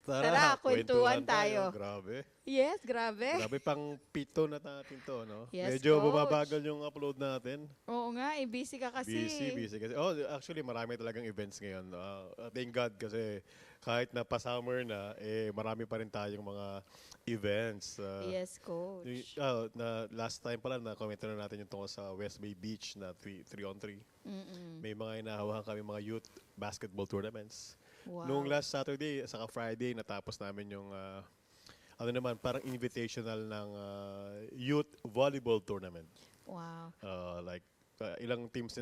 Tara, kwentuhan kwentuhan tayo. tayo. Grabe. Yes, grabe. Grabe pang pito na natin to, no? Yes, Medyo coach. bumabagal yung upload natin. Oo nga, busy ka kasi. Busy kasi. Oh, actually, marami talagang events ngayon. Thank God kasi kahit na pa-summer na, marami pa rin tayong mga events. Yes, coach. Na last time pala, na-comment na natin yung tungkol sa West Bay Beach na 3-on-3. May mga inahawahan kami mga youth basketball tournaments. Wow. Noong last Saturday, saka Friday, natapos namin yung ano naman, parang invitational ng youth volleyball tournament. Wow. Ilang teams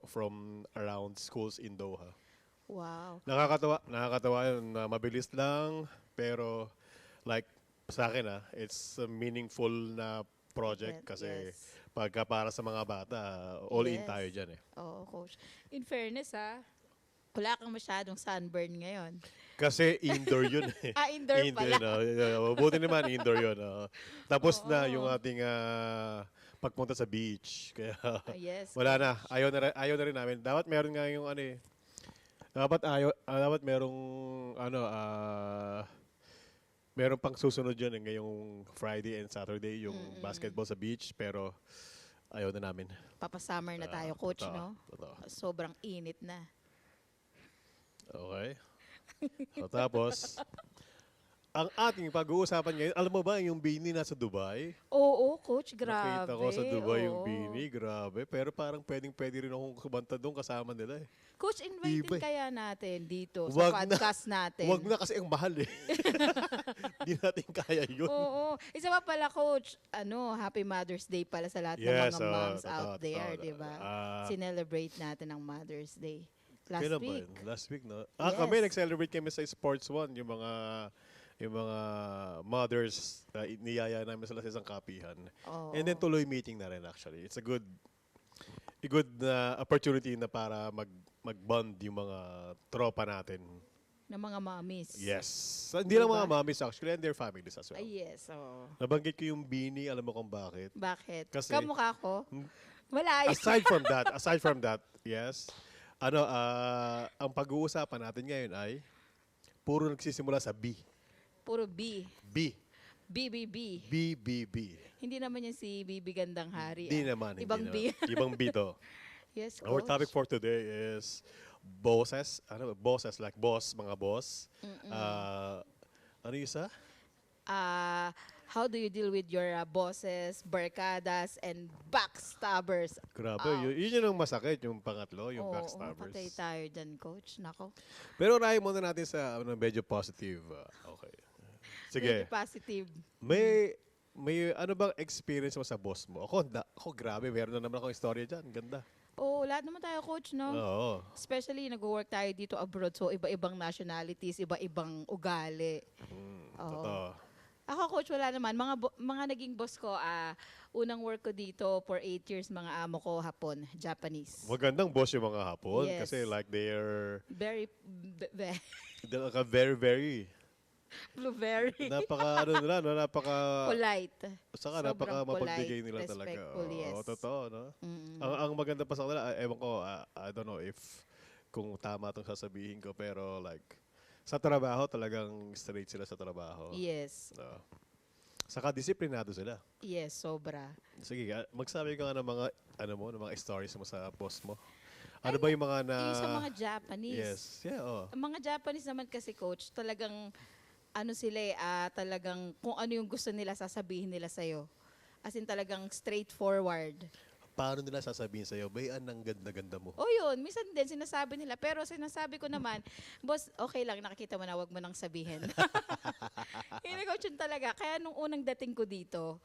from around schools in Doha. Wow. Nakakatawa yun na mabilis lang, pero like sa akin it's a meaningful na project kasi Yes. pagka para sa mga bata, all in Yes. tayo dyan eh. Oo, coach. In fairness, wala kang masyadong sunburn ngayon. Kasi indoor yun eh. Indoor pala. Buti naman indoor yun. Tapos na Oo. yung ating pagpunta sa beach. Kaya Yes, wala na. coach. Ayaw na rin namin. Dapat meron nga yung ano eh. Dapat merong meron pang susunod yun ngayong Friday and Saturday yung basketball sa beach pero ayaw na namin. Papasummer na tayo, coach, Totoo, no? totoo. Sobrang init na. Okay. So, tapos, ang ating pag-uusapan ngayon, alam mo ba yung Bini nasa Dubai? Oo, coach, grabe. Nakita ko sa Dubai yung Oo. Bini, grabe. Pero parang pwede rin akong kumanta doon kasama nila eh. Coach, invited Iba eh. kaya natin dito Wag sa na. podcast natin. Huwag na kasi ang mahal eh. Hindi natin kaya yun. Oo. Isa pa pala, coach, Happy Mother's Day pala sa lahat ng Yes, mga moms totoo, out there, totoo. di ba? Sinelebrate natin ang Mother's Day. Last Kailan ba week. yun? Last week, no? Yes. Kami nag-celebrate kami sa Sports One, yung mga mothers, niyaya namin sila sa isang kapihan. Oo. And then tuloy meeting na rin actually. It's a good opportunity na para mag-bond yung mga tropa natin. Ng mga mommies. Yes. Hindi lang Diba? mga mommies actually, and their families as well. Ay, yes. Oo. Nabanggit ko yung Bini, alam mo kung bakit? Bakit? Kasi- Kamukha ko? Malayo. Aside from that, yes. Ang pag-uusapan natin ngayon ay puro nagsisimula sa B. Puro B. B. BBB. BBB. Hindi naman yan si Bibi Gandang Hari. Hindi naman. Ibang hindi B. naman. Ibang B to. Yes, Our coach. topic for today is bosses. Bosses like boss, mga boss. Ano yung isa? How do you deal with your bosses, barkadas, and backstabbers? Grabe. Ouch. Yun yung masakit, yung pangatlo, yung Oo, backstabbers. patay tayo dyan, coach. Nako. Pero unahin muna natin sa medyo positive. Okay. Sige. Medyo positive. May ano bang experience mo sa boss mo? Ako grabe, meron na naman akong istorya dyan. Ganda. Oo, lahat naman tayo, coach, no? Oo. Especially, nag-work tayo dito abroad. So, iba-ibang nationalities, iba-ibang ugali. Oo. Totoo. Ako, coach, wala naman. Mga naging boss ko, unang work ko dito for 8 years, mga amo ko, Hapon, Japanese. Magandang boss yung mga hapon Yes. kasi like they're very, very blueberry. napaka napaka Polite. saka Sobrang napaka mapagbigay polite, nila talaga. respectful, yes. Oo, totoo, no? Ang maganda pa sa kanila, ewan ko, I don't know if kung tama itong sasabihin ko, pero like, sa trabaho talagang straight sila sa trabaho. Yes. Saka disiplinado sila. Yes, sobra. Sige, magsabi ka nga ng mga, ng mga stories mo sa boss mo. Ano ba yung mga na... Yung sa mga Japanese. Yes, yeah, oh. Ang mga Japanese naman kasi, coach, talagang, talagang kung ano yung gusto nila, sasabihin nila sa'yo. As in talagang straightforward. Paano nila sasabihin sa'yo, bayan ang ganda-ganda mo? O yun, minsan din sinasabi nila. Pero sinasabi ko naman, boss, okay lang, nakikita mo na, wag mo nang sabihin. Hindi ko yun talaga. Kaya nung unang dating ko dito,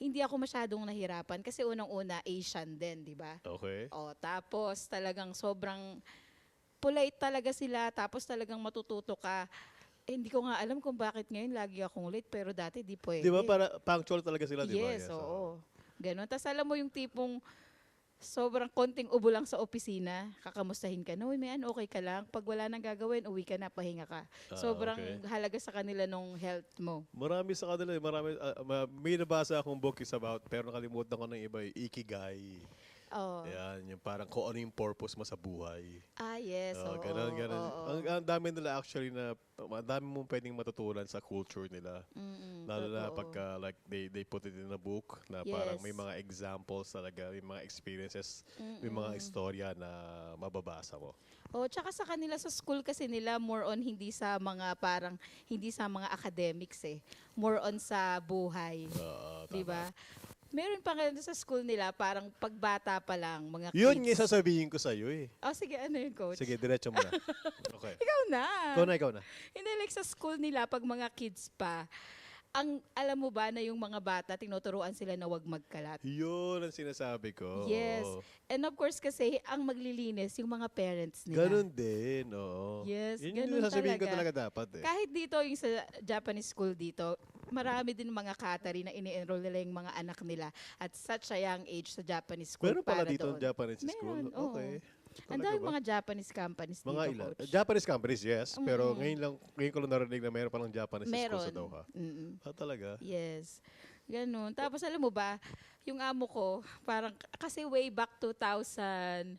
hindi ako masyadong nahirapan. Kasi unang-una, Asian din, di ba? Okay. O, tapos talagang sobrang polite talaga sila. Tapos talagang matututo ka. Hindi ko nga alam kung bakit ngayon lagi akong late. Pero dati di pwede. Di ba, para punctual talaga sila, di ba? Yes, oo. Ganon. Tapos alam mo yung tipong sobrang konting ubo lang sa opisina, kakamustahin ka, no, man, okay ka lang. Pag wala nang gagawin, uwi ka na, pahinga ka. Sobrang okay. halaga sa kanila nung health mo. Marami sa kanila, may nabasa akong book is about, pero nakalimutan ko ng iba, Ikigai. Oh. Yan, yung parang kung ano yung purpose mo sa buhay. Yes, oo. Ganon, ganon. Oo. Ang dami nila actually ang dami mong pwedeng matutunan sa culture nila. Lalo na Totoo. pagka like they put it in a book na parang may Yes. mga examples talaga, may mga experiences, may mga istorya na mababasa mo. Oh, tsaka sa kanila sa school kasi nila more on hindi sa mga academics eh. More on sa buhay, Tama. 'di ba? Meron pa nga sa school nila parang pagbata pa lang mga Yun kids. nga sasabihin ko sa'yo eh. Oh, sige, ano yun, coach? Sige, diretso mo na. Okay. Ikaw na. Ikaw na. Hindi, like sa school nila, pag mga kids pa, alam mo ba na yung mga bata, tinuturuan sila na wag magkalat. Yun ang sinasabi ko. Yes. Oo. And of course kasi, ang maglilinis, yung mga parents nila. Ganun din, oo. Yes, Yun ganun yung sasabihin ko talaga. talaga dapat eh. Kahit dito, yung sa Japanese school dito, marami din mga katari na ini-enroll nila yung mga anak nila at such a young age sa Japanese school Meron pala para dito doon. ang Japanese school? Meron, oo. Okay. Ang Talaga daming ba? mga Japanese companies dito, Mga ilan? coach. Japanese companies, yes. Pero ngayon ko lang narinig na meron palang Japanese school Meron. sa Doha. Talaga? Yes. Ganun. Tapos alam mo ba, yung amo ko, parang, kasi way back 2008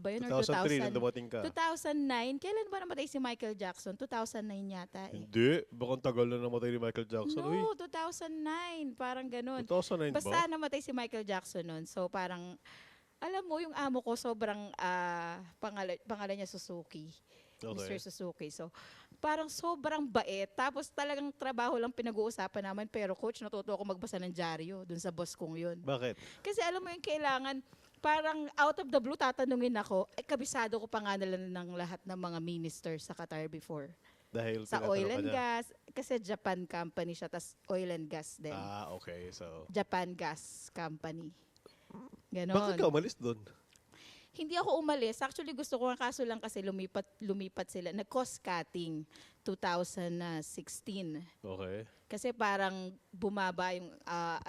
ba yun? Or 2003 nang dumating ka. 2009. Kailan ba namatay si Michael Jackson? 2009 yata eh. Hindi. Bakang tagal na namatay ni Michael Jackson. Uy, No, 2009. Parang ganun. 2009 ba? Basta namatay si Michael Jackson nun. So parang, alam mo, yung amo ko sobrang pangalan niya Suzuki. Okay. Mr. Suzuki. So, parang sobrang bait. Tapos talagang trabaho lang pinag-uusapan naman. Pero coach, natuto ako magbasa ng dyaryo dun sa boss kong yun. Bakit? Kasi alam mo yung kailangan, parang out of the blue tatanungin ako, kabisado ko pa nga nila ng lahat ng mga ministers sa Qatar before. Dahil Sa tinatanong oil ka and niya. gas, kasi Japan company siya, tas oil and gas din. Okay. So, Japan Gas Company. bakit Ganon. ka umalis doon? Hindi ako umalis. Actually, gusto ko, kaso lang kasi lumipat sila. Nag-cost cutting 2016. Okay. Kasi parang bumaba yung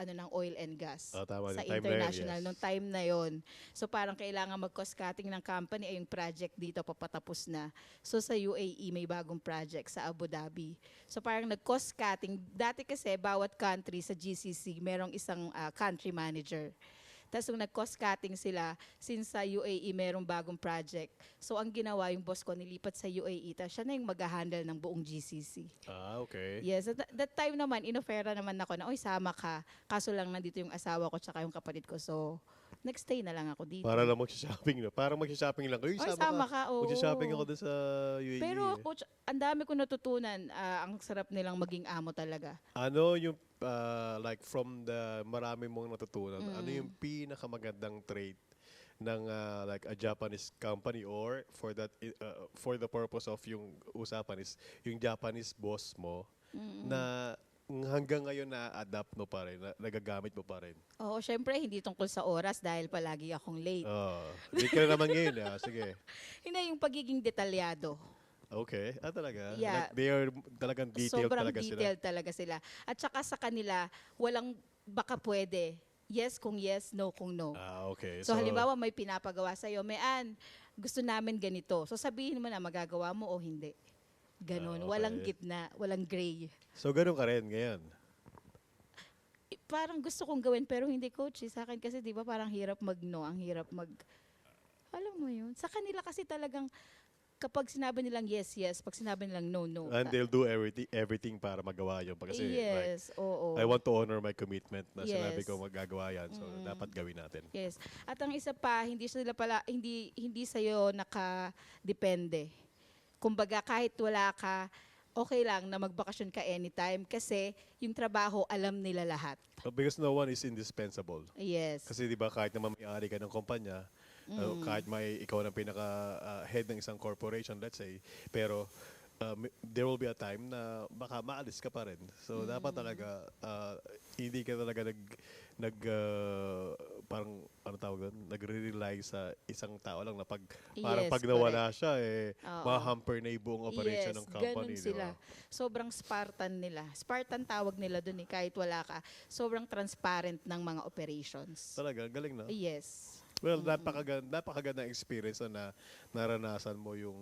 ng oil and gas Tama. sa yung time na yun, international yes. nung time na yon. So parang kailangan mag-cost cutting ng company ay yung project dito papatapos na. So sa UAE may bagong project sa Abu Dhabi. So parang nag-cost cutting. Dati kasi bawat country sa GCC merong isang country manager. Tapos nung nag-cost cutting sila, since sa UAE merong bagong project, so ang ginawa yung boss ko, nilipat sa UAE, tapos siya na yung mag-handle ng buong GCC. Okay. Yes, at that time naman, inofera naman ako na, oy, sama ka. Kaso lang nandito yung asawa ko tsaka yung kapatid ko. So, next stay na lang ako dito. Para lang mag-shopping. No? Parang mag-shopping lang. Uy, Oy, sama sama ka, oo. Mag-shopping ako doon sa UAE. Pero, coach, ang dami ko natutunan. Ang sarap nilang maging amo talaga. Ano yung, like from the marami mong natutunan, ano yung pinakamagandang trait ng like a Japanese company or for the purpose of yung usapan is yung Japanese boss mo na hanggang ngayon na-adapt mo pa rin, nagagamit mo pa rin. Oo, syempre, hindi tungkol sa oras dahil palagi akong late. Late ka na naman ngayon. Sige. Hindi, yung pagiging detalyado. Okay. Talaga? Yeah. Like, they are talagang detailed Sobrang talaga detailed talaga sila. At saka sa kanila, walang baka pwede. Yes kung yes, no kung no. Okay. So halimbawa may pinapagawa sa'yo, gusto namin ganito. So sabihin mo na magagawa mo o hindi. Ganon. Okay. Walang gitna, walang gray. So, ganun ka rin ngayon? Parang gusto kong gawin pero hindi, coach. Sa akin kasi 'di ba parang hirap mag-no, ang hirap alam mo 'yun. Sa kanila kasi talagang kapag sinabi nilang yes, yes, pag sinabi nilang no, no. And they'll do everything para magawa yun. Kasi like, Yes, oo. I want to honor my commitment na sinabi Yes. ko magagawa yan. So, dapat gawin natin. Yes. At ang isa pa, hindi sa'yo nakadepende. Kumbaga kahit wala ka, okay lang na magbakasyon ka anytime kasi yung trabaho alam nila lahat. Because no one is indispensable. Yes. Kasi di ba kahit naman may-ari ka ng kumpanya, kahit ikaw ng pinaka-head ng isang corporation, let's say, pero there will be a time na baka maalis ka pa rin. So dapat talaga hindi ka talaga parang ano tawag doon, nagre-rely sa isang tao lang na parang Yes, pag nawala siya Oo. ma-hamper na yung buong operation Yes, ng company, ganun sila. di ba? Sobrang Spartan nila. Spartan tawag nila dun kahit wala ka. Sobrang transparent ng mga operations. Talaga galing na. Yes. Well, napakaganda experience na naranasan mo yung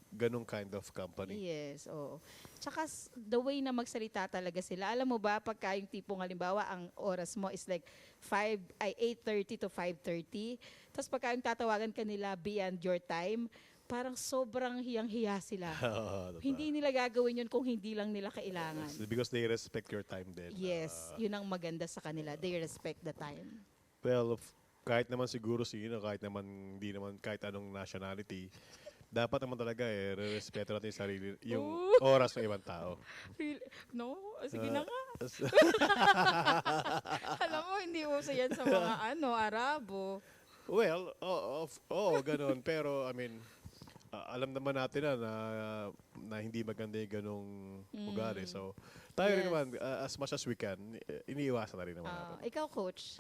ganong kind of company. Yes, oo. Tsaka the way na magsalita talaga sila. Alam mo ba, pagka yung tipong halimbawa, ang oras mo is like 8:30 to 5:30. Tapos pagka yung tatawagan ka nila beyond your time, parang sobrang hiyang-hiya sila. Oo, totoo. Hindi nila gagawin yun kung hindi lang nila kailangan. Because they respect your time din. Yes, yun ang maganda sa kanila. They respect the time. Well, kahit naman siguro sino, kahit naman hindi naman kahit anong nationality, dapat naman talaga respeto natin yung sarili, yung oras ng ibang tao. No? Sige na nga. As- Alam mo, hindi uso yan sa mga Arabo. Well, ganun. Pero, I mean, alam naman natin na hindi maganda yung ganong ugali. So, tayo rin Yes. naman, as much as we can, iniiwasan na rin naman natin. Ikaw, coach,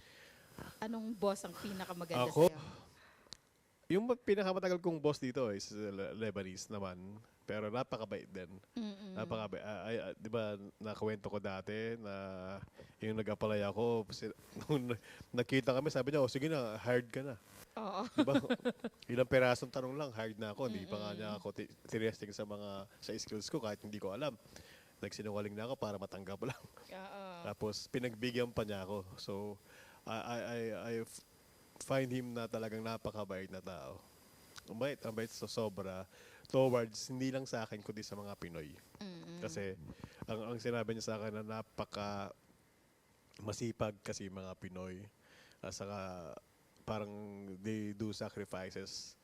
anong boss ang pinakamaganda Ako? sa'yo? Yung pinakamatagal kong boss dito is Lebanese naman. Pero napakabait din. Napakabait. Di ba, nakawento ko dati na yung nag-apply ako, nung nakita kami, sabi niya, sige na, hired ka na. Oo. Diba? Ilang perasong tanong lang, hired na ako. Hindi pa nga niya ako tinesting sa skills ko kahit hindi ko alam. Nagsinungaling na ako para matanggap lang. Oo. Tapos pinagbigyan pa niya ako. So I find him na talagang napakabait na tao. Ang bait sa sobra towards hindi lang sa akin kundi sa mga Pinoy. Kasi ang sinabi niya sa akin na napaka masipag kasi mga Pinoy. At saka parang they do sacrifices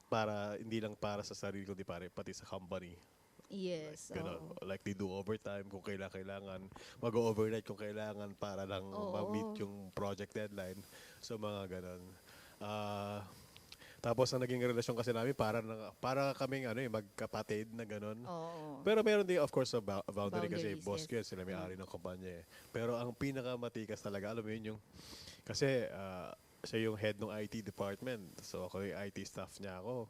para hindi lang para sa sarili kundi pati sa company. Yes. Ganon. Oo. Like they do overtime kung kailangan, mag-overnight kung kailangan para lang Oo. ma-meet yung project deadline. So mga ganon. Tapos ang naging relasyon kasi namin para kaming magkapatid na ganon. Oo. Pero meron din of course sa boundary kasi Boundaries, boss yes. ko yan, sila may-ari ng kumpanya eh. Pero ang pinakamatikas talaga, alam mo yun yung, kasi siya yung head ng IT department. So ako yung IT staff niya ako.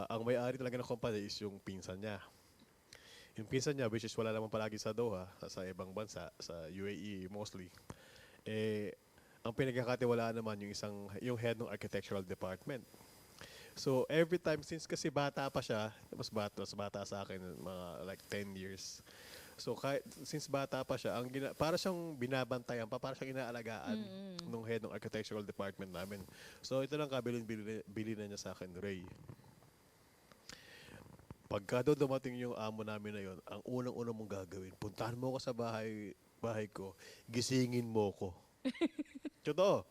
Ang may-ari talaga ng kumpanya is yung pinsan niya. Yung pinsan niya, which is wala naman palagi sa Doha, sa ibang bansa, sa UAE mostly. Ang pinagkakatiwalaan naman yung head ng architectural department. So every time, since kasi bata pa siya, mas bata sa akin, mga like 10 years. So since bata pa siya, para siyang binabantayan pa, para siyang inaalagaan nung head ng architectural department namin. So ito lang bili na niya sa akin, Ray. Pagka dumating yung amo namin na yon, ang unang-unang mong gagawin, puntahan mo ko sa bahay ko, gisingin mo ko. Totoo.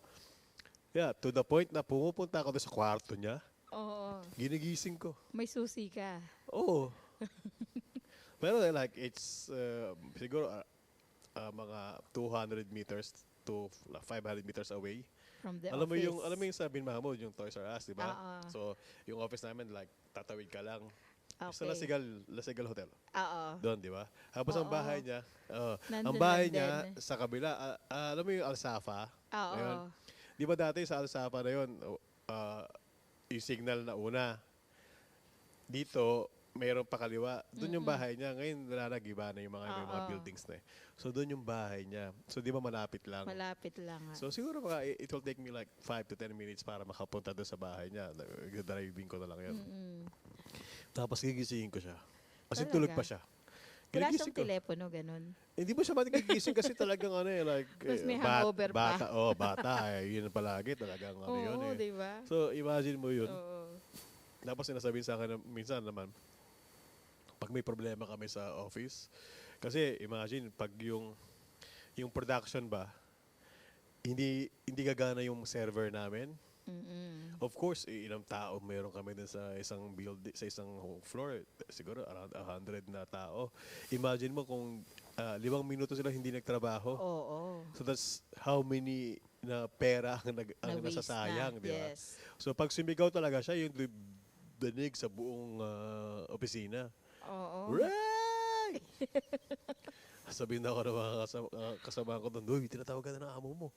Yeah, to the point na pumupunta ako doon sa kwarto niya, Oo. ginigising ko. May susi ka. Oo. Pero like, it's siguro mga 200 meters to 500 meters away. From the Alam mo office. yung sa Bin Mahmoud, yung Toys R Us, di ba? Oo. So, yung office namin, like, tatawid ka lang. Sa Okay. Lasigal Hotel. Oo. Doon, di ba? Tapos ang Oo. bahay niya, ang Nandun bahay lang niya din. sa kabila, alam mo yung Alsafa? Oo. Ayun. Di ba dati sa Alsafa na yun, yung signal na una, dito, mayroong pakaliwa. Doon yung bahay niya. Ngayon, iba na yung mga Oo. buildings na eh. So, doon yung bahay niya. So, di ba malapit lang? Malapit lang. So, siguro mga, it will take me like 5 to 10 minutes para makapunta doon sa bahay niya. Driving ko na lang yan. Tapos gigisingin ko siya. Kasi Talaga? tulog pa siya. Wala Ginigising siyang telepono, ganun. Hindi mo siya magigising kasi talagang like Tapos may hangover pa. bata yun palagi talagang yun Oo, eh. di ba? So imagine mo yun. Oo. Tapos sinasabihin sa akin minsan naman pag may problema kami sa office kasi imagine pag yung production ba hindi gagana yung server namin. Of course, ilang tao meron kami din sa isang sa isang floor. Siguro around 100 na tao. Imagine mo kung 5 minuto sila hindi nagtrabaho. Oo. So that's how many na pera ang Na-waste nasasayang, na. di ba? Yes. So pag sumigaw talaga siya, yung danig sa buong opisina. Oo. Ray! Sabihin na ako ng mga kasama ko doon, uy, tinatawagan na ng amo mo.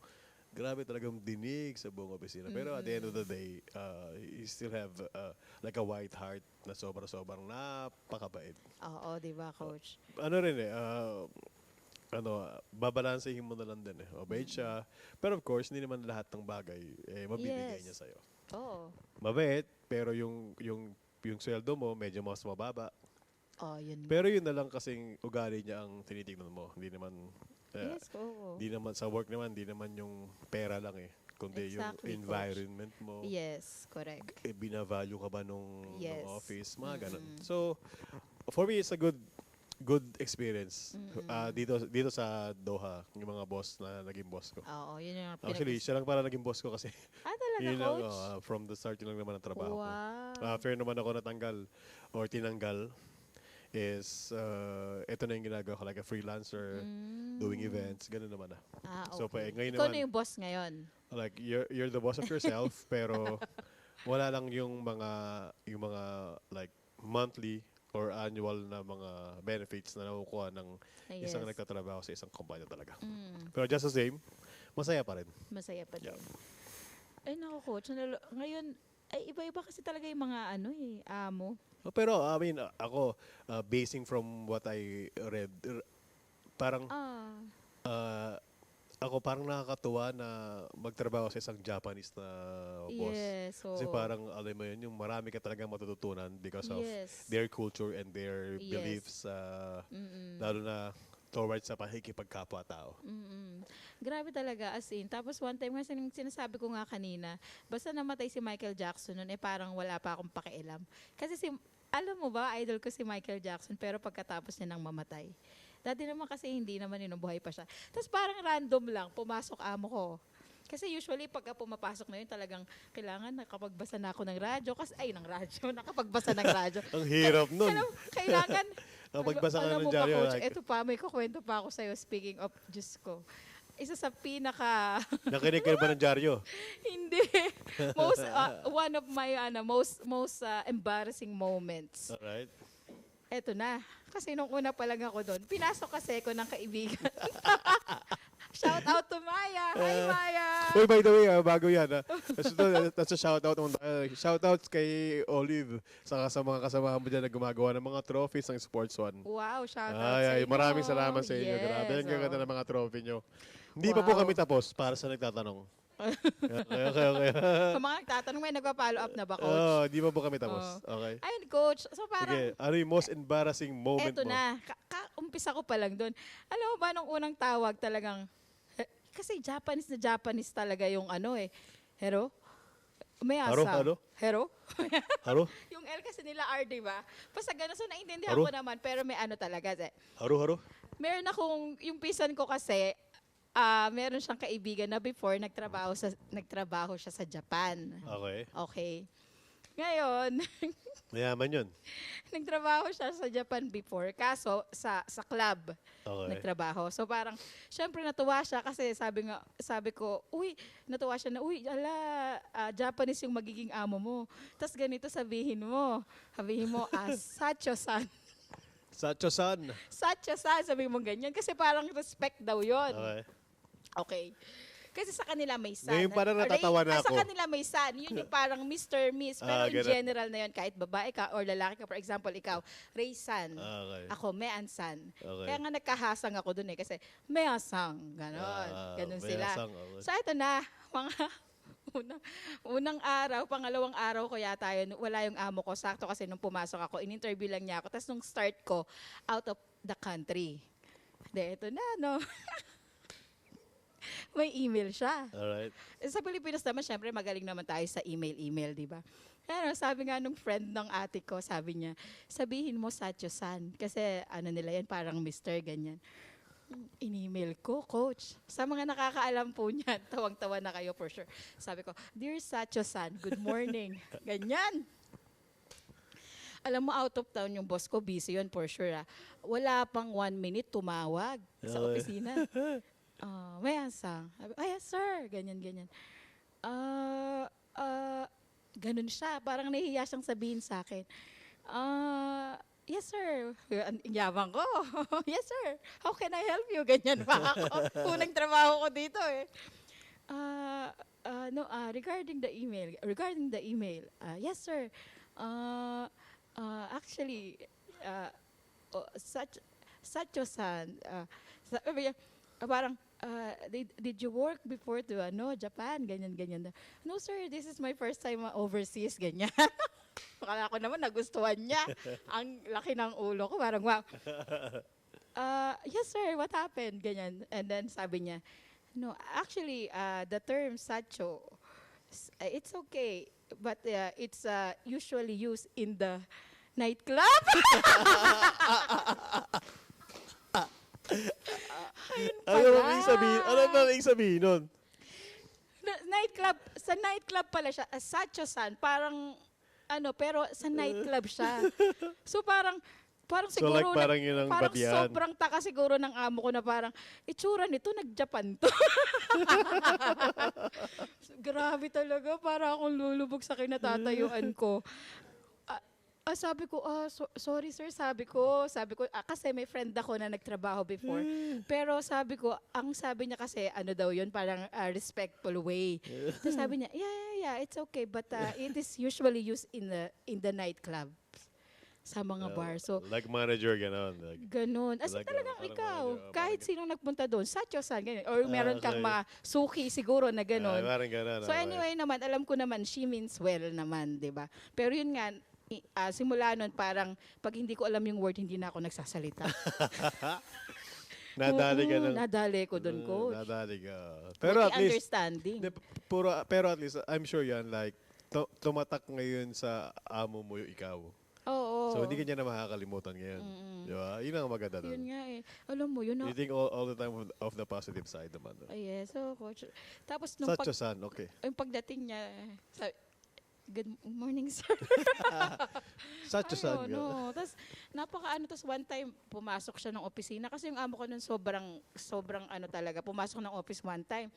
Grabe talagang dinig sa buong opisina. Pero at the end of the day, you still have like a white heart na sobrang napakabait. Oo, di ba, coach? Ano rin babalansehin mo na lang din eh. Mabait siya. Pero of course, hindi naman lahat ng bagay mabibigay niya Yes. sa'yo. Oo. Mabait, pero yung sweldo mo medyo mas mababa. Oh, yun. Pero yun na lang kasing ugali niya ang tinitignan mo. Hindi naman, Yes, oo. di naman sa work naman, di naman yung pera lang eh. Kundi Exactly, yung Coach. environment mo. Yes, correct. Binavalue ka ba nung Yes. office, mga ganun. So, for me, it's a good experience. Dito sa Doha, yung mga boss na naging boss ko. Oo, yun yung Actually, siya lang para naging boss ko kasi talaga, yun lang, Coach? from the start, yun lang naman ang trabaho ko. Wow. After naman ako natanggal or tinanggal, is ito na yung ginagawa ko, like a freelancer, doing events, ganun naman na. Okay. So, ngayon Ikaw naman, na yung boss ngayon. like, you're the boss of yourself, pero wala lang yung mga, like, monthly or annual na mga benefits na nakukuha ng isang Yes. nagtatrabaho sa isang kumpanya talaga. Mm, Pero just the same, masaya pa rin. masaya pa din. Yeah. Ay, naku, Coach. Ngayon, ay, iba-iba kasi talaga yung mga amo. Pero, I mean, ako, basing from what I read, parang, ako parang nakakatuwa na magtrabaho sa isang Japanese na boss. Yes. Kasi Oo. parang, alam mo yun, yung marami ka talagang matututunan because of Yes. their culture and their Yes. beliefs, lalo na towards sa pakikipagkapwa-tao. Grabe talaga, as in. Tapos one time nga sinasabi ko nga kanina, basta namatay si Michael Jackson noon, parang wala pa akong pakialam. Kasi alam mo ba, idol ko si Michael Jackson, pero pagkatapos niya nang mamatay. Dati naman kasi hindi naman yun, buhay pa siya. Tapos parang random lang, pumasok amo ko. Kasi usually pagka pumapasok na yun, talagang kailangan nakapagbasa na ako ng radyo. Nakapagbasa ng radyo. Ang hirap nun. Kailangan, Pagbasa ka alam ng mo ba, dyaryo, Coach, like, eto pa, may kukwento pa ako sa'yo, speaking of, Diyos ko. Isa sa pinaka, nakinig ka ba ng dyaryo? hindi, one of my, most embarrassing moments. Alright. Eto na, kasi nung una pa lang ako doon, pinasok kasi ako ng kaibigan. Shout out to Maya. Hi, Maya. Uy, by the way, bago yan. That's a shoutout. Shoutouts kay Olive, saka sa mga kasamahan mo dyan na gumagawa ng mga trophies ng Sports One. Wow, shout out sa inyo. Maraming salamat sa inyo. Yes, Grabe, ang gaganda oh. ng mga trophy nyo. Hindi pa po Wow. kami tapos, para sa nagtatanong. Okay. Sa mga nagtatanong, may nagpa-follow up na ba, Coach? Hindi pa po kami tapos. Okay. Ayun, Coach. So parang, Sige, ano yung most embarrassing moment eto mo? na. Umpisa ko pa lang doon. Alam mo ba, nung unang tawag talagang, kasi Japanese na Japanese talaga yung Hero? May asa. Haro? Hero? Haro? Yung L kasi nila R, di ba? Basta gano'n. So, naintindihan Haro? ko naman, pero may talaga. Haro? Meron akong, yung pisan ko kasi, meron siyang kaibigan na before nagtrabaho siya sa Japan. Okay. Okay. Ngayon, Mayaman yun. nagtrabaho siya sa Japan before, kaso sa club Okay. nagtrabaho. So parang, syempre natuwa siya kasi sabi ko, natuwa siya na, Japanese yung magiging amo mo. Tapos ganito sabihin mo, Sacho-san. Sacho-san. Sacho-san, sabihin mo ganyan. Kasi parang respect daw yon. Okay. Okay. Kasi sa kanila may son. Ngayon parang natatawa na Sa ako. kanila may son. Yun yung parang Mr. Miss. Pero in ganun. general na yun, kahit babae ka or lalaki ka, for example, ikaw, Ray-san. Okay. Ako, Mean-san. Okay. Kaya nga nagkahasang ako dun kasi Measang. Ganon. Ganon sila. Mayasang, okay. So ito na, mga unang araw, pangalawang araw ko yata yun, wala yung amo ko. Sakto kasi nung pumasok ako, in-interview lang niya ako. Tapos nung start ko, out of the country. Ito na, no? May email siya. Alright. Sa Pilipinas naman, syempre magaling naman tayo sa email, di ba? Pero sabi nga nung friend ng ate ko, sabi niya, sabihin mo Sacho-san. Kasi nila yan, parang Mr. ganyan. In-email ko, Coach. Sa mga nakakaalam po niyan, tawang-tawa na kayo for sure. Sabi ko, Dear Sacho-san, good morning. Ganyan. Alam mo, out of town yung boss ko, busy yun for sure. Wala pang 1 minute, tumawag sa opisina. Mayasang. Yes, sir. Ganyan. Ganun siya. Parang nahihiya siyang sabihin sa akin. Yes, sir. Ang yabang ko. Yes, sir. How can I help you? Ganyan pa ako. Unang trabaho ko dito eh. Regarding the email. Yes, sir. Actually, Sacho-san, sabi niya, parang, did you work before to Japan? Ganyan. No sir, this is my first time overseas, ganyan. Akala ko naman nagustuhan niya. Ang laki ng ulo ko, parang wow. Yes sir, what happened? Ganyan. And then sabi niya, no, actually, the term sacho, it's okay, but it's usually used in the nightclub. Ano ba ibig sabihin? Ano ba ibig sabihin nun? Nightclub, sa nightclub pala siya, sacho-san, parang, pero sa nightclub siya. So parang So siguro, like parang yun ang parang batian. sobrang taka siguro ng amo ko na parang, itsura nito, nag-Japan to. Grabe talaga, para akong lulubog sa kinatatayuan ko. Sabi ko, sorry sir, sabi ko, kasi may friend ako na nagtrabaho before. Pero sabi ko, ang sabi niya kasi, ano daw yun, parang respectful way. So sabi niya, yeah, it's okay, but it is usually used in the nightclub. Sa mga bar. So, like manager, gano'n. Like, ganun. As in like, talagang parang ikaw, manager, kahit parang sinong nagpunta doon, sacho-san, ganyan. Or meron kang okay. mga suki siguro na ganun. parang gano'n. So anyway naman, alam ko naman, she means well naman, di ba? Pero yun nga, simula nun, parang pag hindi ko alam yung word, hindi na ako nagsasalita. Nadali ka Oo, ng... nadali ko doon, coach. Nadali ka. Pero at least, Understanding. pero at least, I'm sure yan, like, tumatak ngayon sa amo mo yung ikaw. Oo. So, hindi ka niya na makakalimutan ngayon. Di ba? Yun ang maganda doon. Yun nga eh. Alam mo, yun You think all the time of the positive side naman. yes, so coach. Tapos nung Sacho-san, okay. yung pagdating niya, good morning, sir. Sacho-san. No. Tapos, tapos one time, pumasok siya ng opisina. Kasi yung amo ko nun sobrang talaga, pumasok ng office one time.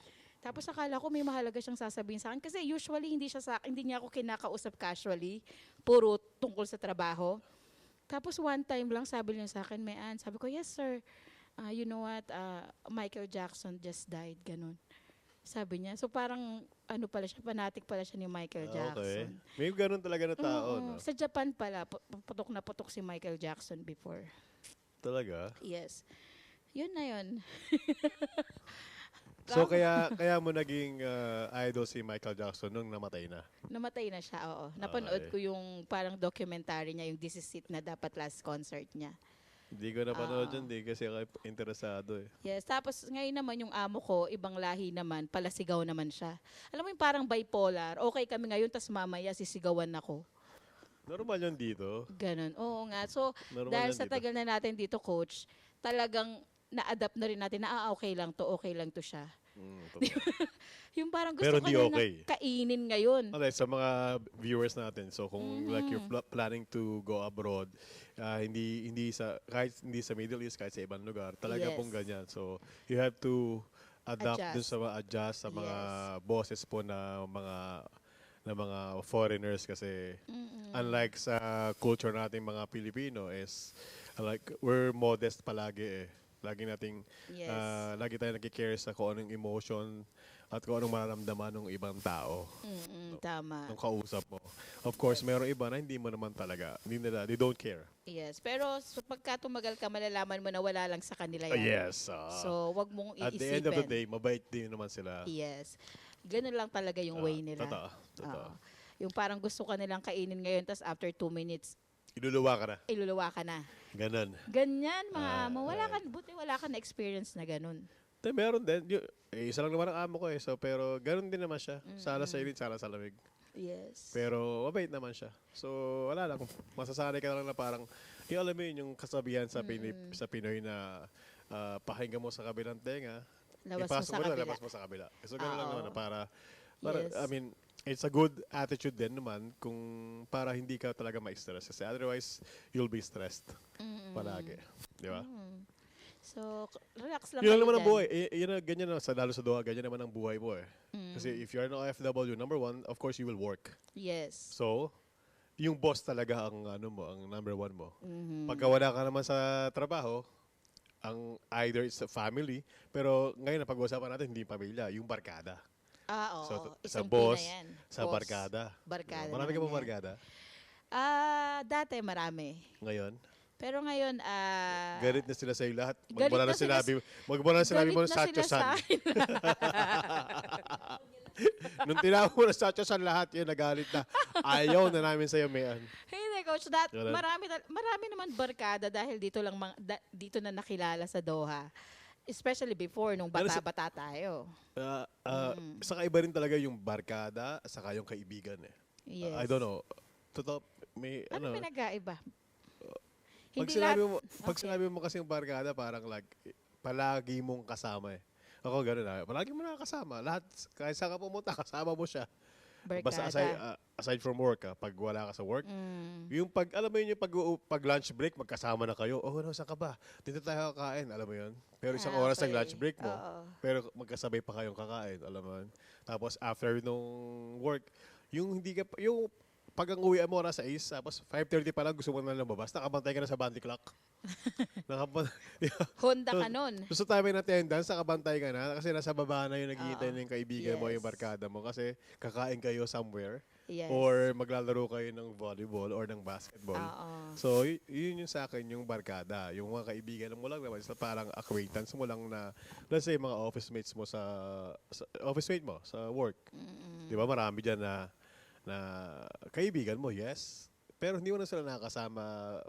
Tapos akala ko may mahalaga siyang sasabihin sa akin. Kasi usually, hindi niya ako kinakausap casually. Puro tungkol sa trabaho. Tapos one time lang, sabi niya sa akin, Mayan, sabi ko, yes sir, you know what, Michael Jackson just died, ganun. Sabi niya. So parang, pala siya, fanatic pala siya ni Michael Okay. Jackson. May ganun talaga na tao, no? Sa Japan pala, putok na putok si Michael Jackson before. Talaga? Yes. Yun na yun. So, kaya mo naging idol si Michael Jackson nung namatay na? Namatay na siya, oo. Napanood ko yung parang documentary niya, yung This Is It na dapat last concert niya. Hindi ko napanood yun, kasi ako interesado eh. Yes, tapos ngayon naman yung amo ko, ibang lahi naman, palasigaw naman siya. Alam mo yung parang bipolar, okay kami ngayon, tas mamaya sisigawan ako. Normal yun dito. Ganon, oo nga. So, Normal dahil yan sa dito. tagal na natin dito, coach, talagang na-adapt na rin natin na okay lang to siya. Totoo. Yung parang gusto Pero ko di na okay. kainin ngayon. Okay, sa mga viewers natin, so kung like you're planning to go abroad, kahit hindi sa Middle East, kahit sa ibang lugar, talaga Yes. pong ganyan. So you have to adapt dun sa adjust sa mga bosses po na mga foreigners kasi unlike sa culture nating mga Pilipino is like we're modest palagi eh. Lagi nating Yes. lagi tayong nagki-care sa kung anong emotion at kung anong mararamdaman ng ibang tao Tama. nung kausap mo. Of course, meron iba na hindi mo naman talaga. They don't care. Yes. Pero pagka tumagal ka, malalaman mo na wala lang sa kanila yan. Yes. So, wag mong At iisipin. the end of the day, mabait din naman sila. Yes. Ganun lang talaga yung way nila. Totoo. Oo. Yung parang gusto ka nilang kainin ngayon, tapos after 2 minutes, Iluluwa ka na. iluluwa ka na. Ganon. Ganyan, mga amo. Buti wala ka na experience na ganun. Meron din. Isa lang naman ang amo ko eh. So, pero ganon din naman siya. Sala sa init, sala sa lamig. Yes. Pero mabait naman siya. So, wala lang. Masasanay ka lang na parang, alam mo yun, yung kasabihan sa Pinoy na pakinggan mo sa kabilang tenga, Labas mo ipasok sa mo na, kabila. labas mo sa kabila. So, gano'n lang Oo. naman na para, Yes. I mean, it's a good attitude din naman kung para hindi ka talaga ma-stress. Kasi otherwise, you'll be stressed palagi. Di ba? So, relax lang Yun lang kayo naman ang dyan. buhay. Ganyan na, lalo sa Doha, ganyan naman ang buhay mo eh. Kasi if you're an OFW, number one, of course, you will work. Yes. So, yung boss talaga ang ang number one mo. Pagka wala ka naman sa trabaho, ang either it's a family, pero ngayon na pag-uusapan natin, hindi pamilya, yung barkada. Oo. So, sa Isang boss, Pina yan. sa Boss. barkada. Barkada Marami ka naman bang yan. barkada? Dati marami. Ngayon? Pero ngayon, galit na sila sa lahat. Galit na sila Magmula na sinabi mo galit ng na sila sa Satyo-san. akin. Nung tinawag mo na Satyo-san lahat, yun, nagalit na. Ayaw na namin sa'yo, Mayan. Hindi, Coach. Ganun. Marami naman barkada dahil dito na nakilala sa Doha. Especially before, nung Pero bata-bata tayo. Saka iba rin talaga yung barkada, saka yung kaibigan eh. Yes. I don't know. Totoo, may Ano pinagkaiba? pag sinabi mo kasi yung barkada, parang like, palagi mong kasama eh. Ako ganun palagi mo nakakasama. Lahat, kahit saan ka pumunta, kasama mo siya. Basta Barkada. aside from work, pag wala ka sa work, yung alam mo yun yung pag lunch break, magkasama na kayo. Oh, no, saan ka ba? Dito tayo kakain, alam mo yun? Pero isang oras ng Okay. lunch break mo, Oo. pero magkasabay pa kayong kakain, alam mo yun? Tapos after nung work, yung pag ang uwi mo oras 6, tapos 5:30 pa lang gusto mo na lumabas, nakabantay ka na sa bandy clock. Honda ka nun. Gusto tayo may attendance, nakabantay ka na kasi nasa baba na yung naghihintay Oo. na yung kaibigan mo, yung Yes. barkada mo kasi kakain kayo somewhere Yes. or maglalaro kayo ng volleyball or ng basketball. Oo. So, yun yung sa akin, yung barkada. Yung mga kaibigan mo lang naman, parang acquaintance mo lang na, let's say, mga office mates mo office mate mo sa work. Di ba? Marami dyan na kaibigan mo, yes. Pero hindi mo na sila nakakasama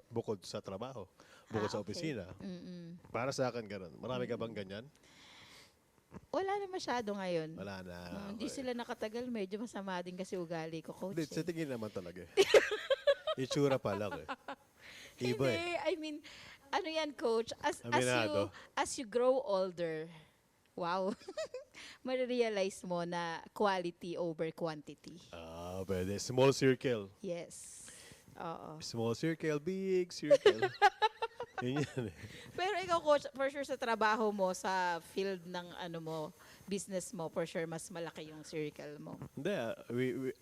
bukod sa trabaho, bukod sa Okay. opisina. Mm-mm. Para sa akin, ganun. Marami ka bang ganyan? Wala na masyado ngayon. Wala na. Hindi Okay. sila nakatagal. Medyo masama din kasi ugali ko, Coach. Hindi, sa tingin naman talaga eh. Itsura pa lang eh. Iba Hindi, eh. I mean, ano yan, Coach? Aminado. As you grow older, wow, marirealize mo na quality over quantity. Pwede. Small circle. Yes. Oo. Small circle, big circle. Yun yan eh. Pero ikaw, Coach, for sure sa trabaho mo, sa field ng business mo, for sure mas malaki yung circle mo. Hindi,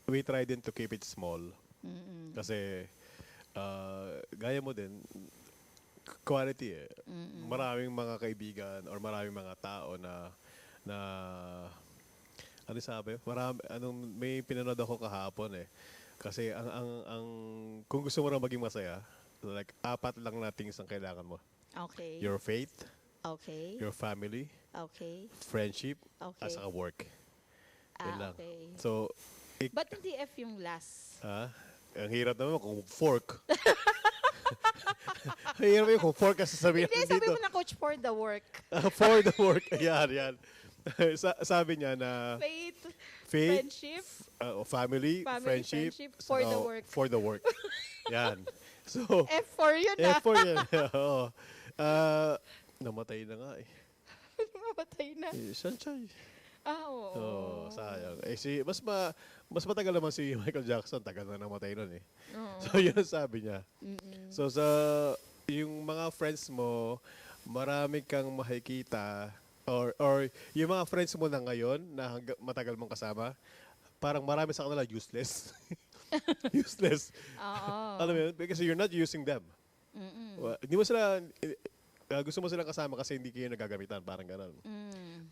we try din to keep it small. Mm-mm. Kasi, gaya mo din, quality eh. Maraming mga kaibigan or maraming mga tao na ano sabi? May pinanood ako kahapon eh. Kasi ang kung gusto mo na maging masaya, like 4 lang na things ang kailangan mo. Okay. Your faith, Okay. your family, Okay. friendship, Okay. at saka work. Yun lang. Okay. So, Ba't hindi F yung last? ang hirap naman kung fork. Ang hirap yun kung fork kasi sabihin Hindi, sabi dito. mo na, Coach, for the work. For the work. Ayan, yan. Sabi niya na Faith, faith, friendship, family, friendship, for the work. For the work. Yan. So, F for yun ah. effort yan. Oo. Namatay na nga eh. Namatay na. Sunshine. Oo. Oh, sayang. Mas matagal naman si Michael Jackson. Tagal na namatay nun eh. Oo. So, yun ang sabi niya. Mm-mm. So, yung mga friends mo, marami kang makikita or yung mga friends mo na ngayon na matagal mong kasama, parang marami sa kanila useless. Useless. Oo. Alam mo yun? Because you're not using them. Hindi mo sila, gusto mo silang kasama kasi hindi kayo nagagamitan, parang gano'n.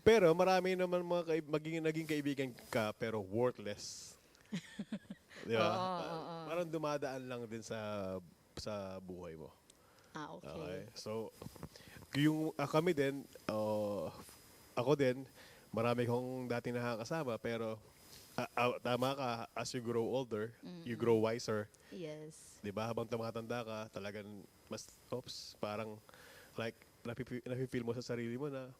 Pero marami naman naging kaibigan ka pero worthless. Di ba? Parang dumadaan lang din sa buhay mo. Okay. Okay. So, yung kami din, ako din, marami kong dati nakakasama, pero tama ka, as you grow older, you grow wiser. Yes. Di ba? Habang tumatanda ka, talagang parang like, nafe-feel mo sa sarili mo na,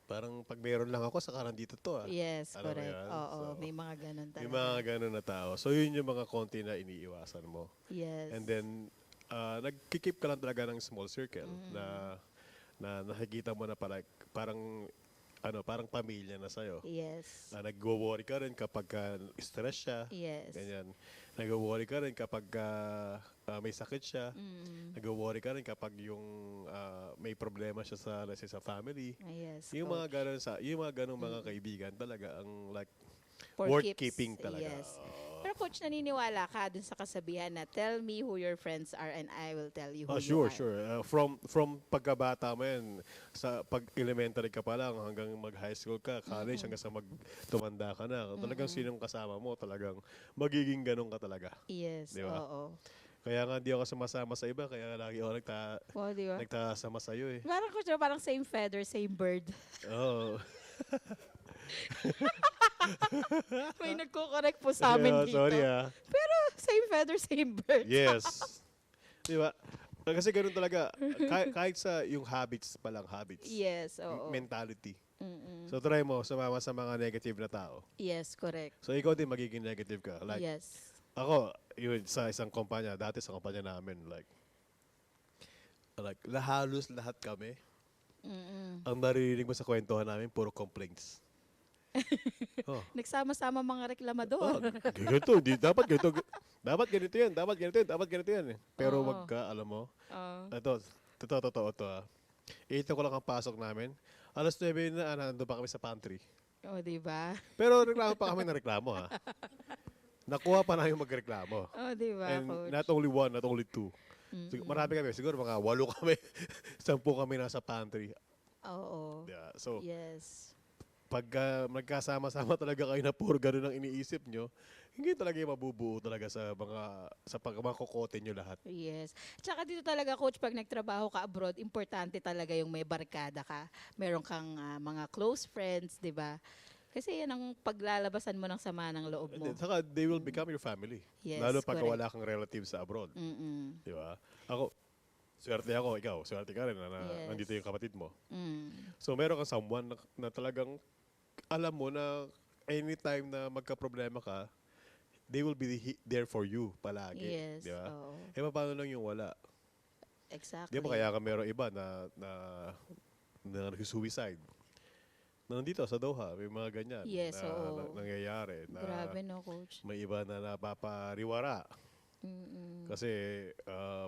parang pag meron lang ako, saka nandito to ah. Yes, Alam mo correct. yan? Oo, So, may mga ganun talaga. Yung mga ganun na tao. So, yun yung mga konti na iniiwasan mo. Yes. And then, nagkikip ka lang talaga ng small circle na nakikita mo na parang pamilya na sa'yo. Yes. Nag-worry ka rin kapag stress siya. Yes. Ganyan. Nag-worry ka rin kapag may sakit siya. Nag-worry ka rin kapag may problema siya sa family. Yes. Yung Coach. yung mga ganong mga kaibigan talaga ang like For worth keeps. keeping talaga. Yes. Pero Coach, naniniwala ka dun sa kasabihan na tell me who your friends are and I will tell you who you Sure, are. sure. From pagkabata mo yan, sa pag-elementary ka pa lang hanggang mag-high school ka, college hanggang sa tumanda ka na. Talagang sinong kasama mo, talagang magiging ganun ka talaga. Yes, Di ba? oo. Kaya nga di ako sumasama sa iba, kaya lagi ako Oh, di ba? nagtasama sa'yo eh. Parang coach, parang same feather, same bird. Oo. May nagko-correct po sa amin dito. Sorry ah. Same feather, same bird. Yes. Di ba? Kasi ganun talaga, kahit sa yung habits pa lang, habits. Yes, oo. Mentality. Mm-mm. So try mo, sumama sa mga negative na tao. Yes, correct. So ikaw din magiging negative ka. Like, Yes. ako, yun, sa isang kumpanya, dati sa kumpanya namin, like halos lahat kami, Mm-mm. ang naririnig mo sa kwentuhan namin, puro complaints. Oh. Nagsama-sama mga Oh, reklamador. ganito, dapat ganito, dapat ganito yan, dapat ganito yan, dapat ganito yan. Pero Oo. wag ka, alam mo, Oo. totoo to ah. 8 ko lang ang pasok namin. Alas 9 na, nandun pa kami sa pantry. Oh, di ba? Pero reklamo pa kami ng reklamo ha. Nakuha pa namin magreklamo. Oh, di ba, And coach? not only one, not only two. Marami kami, siguro mga 8 kami, 10 kami nasa pantry. Oo. Yeah. So, Yes. pag magkasama-sama talaga kayo na puro ganun ang iniisip nyo, hindi talaga yung mabubuo talaga sa mga kokote nyo lahat. Yes. Tsaka dito talaga, coach, pag nagtrabaho ka abroad, importante talaga yung may barkada ka. Meron kang mga close friends, di ba? Kasi yan ang paglalabasan mo ng sama ng loob mo. Saka they will become your family. Yes, Lalo pag correct. wala kang relatives sa abroad. Mm-mm. Di ba? Ako, swerte ako, ikaw, swerte ka rin na Yes. nandito yung kapatid mo. Mm. So meron kang someone na talagang alam mo na anytime na magka-problema ka, they will be there for you palagi. Yes. Di ba? Oo. Eh, paano lang yung wala? Exactly. Di ba kaya ka meron iba na nag-suicide? Na nandito sa Doha, may mga ganyan Yes, na, oo. nangyayari. Na Grabe no, coach. may iba na napapariwara. Mm-mm. Kasi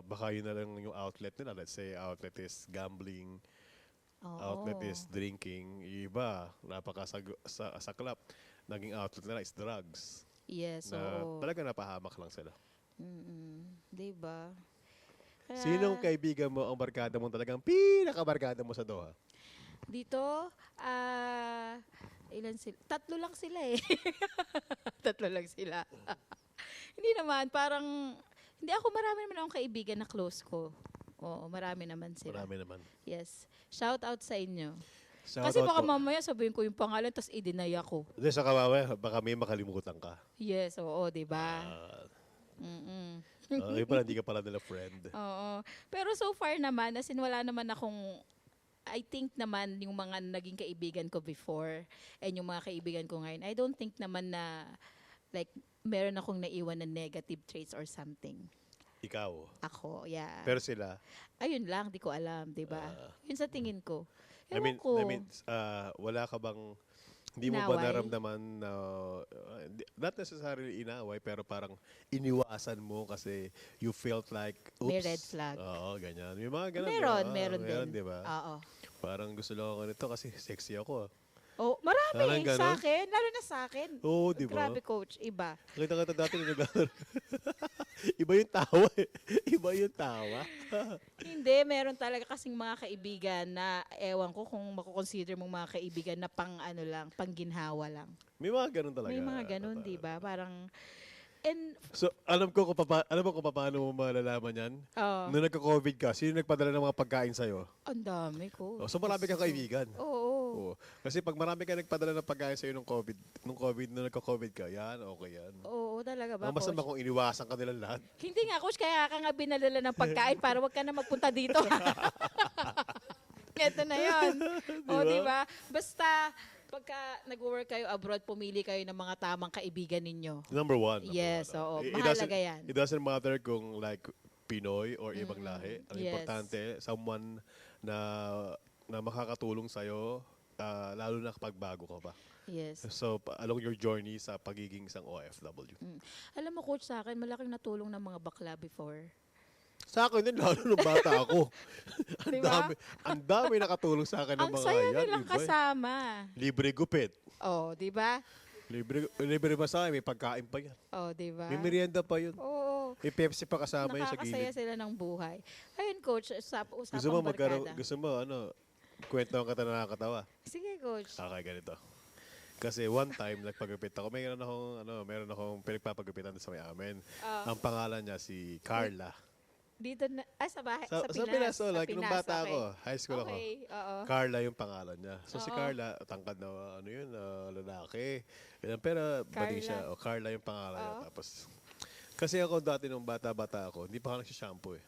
baka yun na lang yung outlet nila. Let's say outlet is gambling, Oo. outlet is drinking. Yung iba, napakasaklap. Naging outlet nila is drugs. Yes, Na oo. talaga napahamak lang sila. Mm-mm. Diba? Kaya, Sinong kaibigan mo ang barkada mo talagang pinakabarkada mo sa Doha? Dito, ilan sila? 3 lang sila eh. 3 lang sila. Hindi naman, parang, hindi ako, marami naman akong kaibigan na close ko. Oo, marami naman sila. Marami naman. Yes. Shout out sa inyo. Shout Kasi out baka po. mamaya sabihin ko yung pangalan, tapos i-deny ako. Hindi, sa kawawa, baka may makalimutan ka. Yes, oo, di ba? Uh, okay pala, hindi ka pala nila friend. Oo. Pero so far naman, as in wala naman akong, I think naman yung mga naging kaibigan ko before and yung mga kaibigan ko ngayon, I don't think naman na like meron akong naiwan na negative traits or something. Ikaw. Ako, yeah. Pero sila, Ayun lang, di ko alam, di ba? Yun sa tingin ko. I Ewan mean, ko. wala ka bang, hindi mo ba Inaway? naramdaman na, not necessarily inaway, pero parang iniwasan mo kasi you felt like, oops. May red flag. Oo, ganyan. May mga ganun. Meron, di ba? meron din. Di ba? Oo. Parang gusto lang ako nito kasi sexy ako. Oh, marami Parang sa ganon? akin, lalo na sa akin. Oo, di ba? Grabe, coach, iba. Nakita ka dati na Iba yung tawa eh. Iba yung tawa. Hindi, meron talaga kasing mga kaibigan na ewan ko kung makukonsider mong mga kaibigan na pang ano lang, pang ginhawa lang. May mga ganun talaga. May mga ganun, di ba? Parang, and, So, alam mo kung paano mo malalaman yan? Nung nagka-COVID ka, sino nagpadala ng mga pagkain sa'yo? ang dami ko. Oh, so, marami kang kaibigan. Oo. Oo. Kasi pag marami ka nagpadala ng pagkain sa'yo nung nagka-COVID ka, yan, okay yan. Oo, talaga ba, Ang masama coach? kung iniwasan ka nilang lahat. Hindi nga, coach, kaya ka nga binalala ng pagkain para wag ka na magpunta dito. Ito na yun. O, Di di ba? ba? Basta, pagka nag-work kayo abroad, pumili kayo ng mga tamang kaibigan ninyo. Number one. Yes, oo. It Mahalaga doesn't- yan. It doesn't matter kung like Pinoy or ibang lahi. Ang Yes. importante, someone na makakatulong sa'yo, lalo na kapag bago ka pa. Yes. So, along your journey sa pagiging isang OFW. Alam mo, coach, sa akin, malaking natulong ng mga bakla before. Sa akin din, lalo nung bata ako. ang Di ba? ang dami nakatulong sa akin ng Ang mga saya yan. nilang iba eh. kasama. Libre gupit. Oh, di ba? Libre masahe, may pagkain pa yan. Oh, di ba? May merienda pa yun. Oo. May Pepsi pa kasama yun sa Nakakasaya gilid. sila ng buhay. Ayun, coach, usapang barkada. Gusto mo, kwento ang kata nakakatawa. Sige, coach. Okay, ganito. Kasi one time, nagpagupit ako. Meron akong pinagpapagupitan sa may amin. Ah, Ang pangalan niya si Carla. dito na, sa bahay, Sa, sa sa Pinas. Pinas, oh, Sa like, nung Pinas, bata okay. ako, high school ako. Okay, oo. Carla yung pangalan niya. So si Oo. Carla, tangkad na lalaki. Ganun, pero bali Carla. siya. O Carla yung pangalan niya. Oo. Tapos, kasi ako dati nung bata-bata ako, hindi pa ako nagsishampoo eh.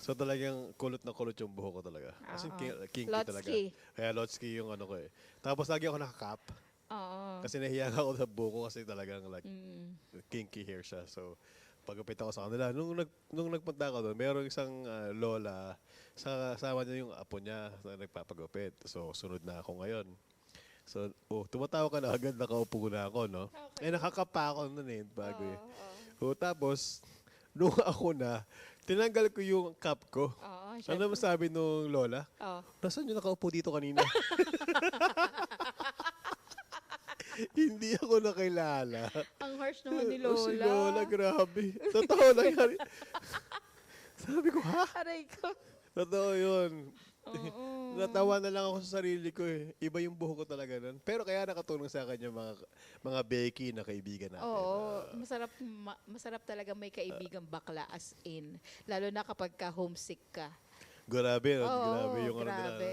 So talagang kulot na kulot yung buhok ko talaga. As in, Oo. kinky talaga. Lotsky. Kaya Lotsky yung ano ko eh. Tapos lagi ako nakakap. Oo. Kasi nahiya ako sa buhok ko kasi talagang like Mm. kinky hair siya. So pagupit ako sa kanila. Nung nagpunta ako doon, merong isang lola, sama niya yung apo niya na nagpapagupit. So sunod na ako ngayon. So, tumatawa ka na agad, nakaupo na ako, no? Okay. Nakakapa ako nun eh, bago eh. Oo. Tapos, nung ako na, tinanggal ko yung cap ko. Oo, Ano syempre. masabi nung lola? Oo. Nasaan yung nakaupo dito kanina? Hindi ako nakilala. Ang harsh naman ni Oh, Lola. si Lola, grabe. Totoo lang yan. Sabi ko, ha? Aray ko. Totoo yun. Oo. Natawa na lang ako sa sarili ko eh. Iba yung buhok ko talaga nun. Pero kaya nakatulong sa akin yung mga Becky na kaibigan natin. Oo, masarap talaga may kaibigang bakla as in. Lalo na kapag ka homesick ka. Grabe, no? Oo, Grabe yung ano nila. grabe.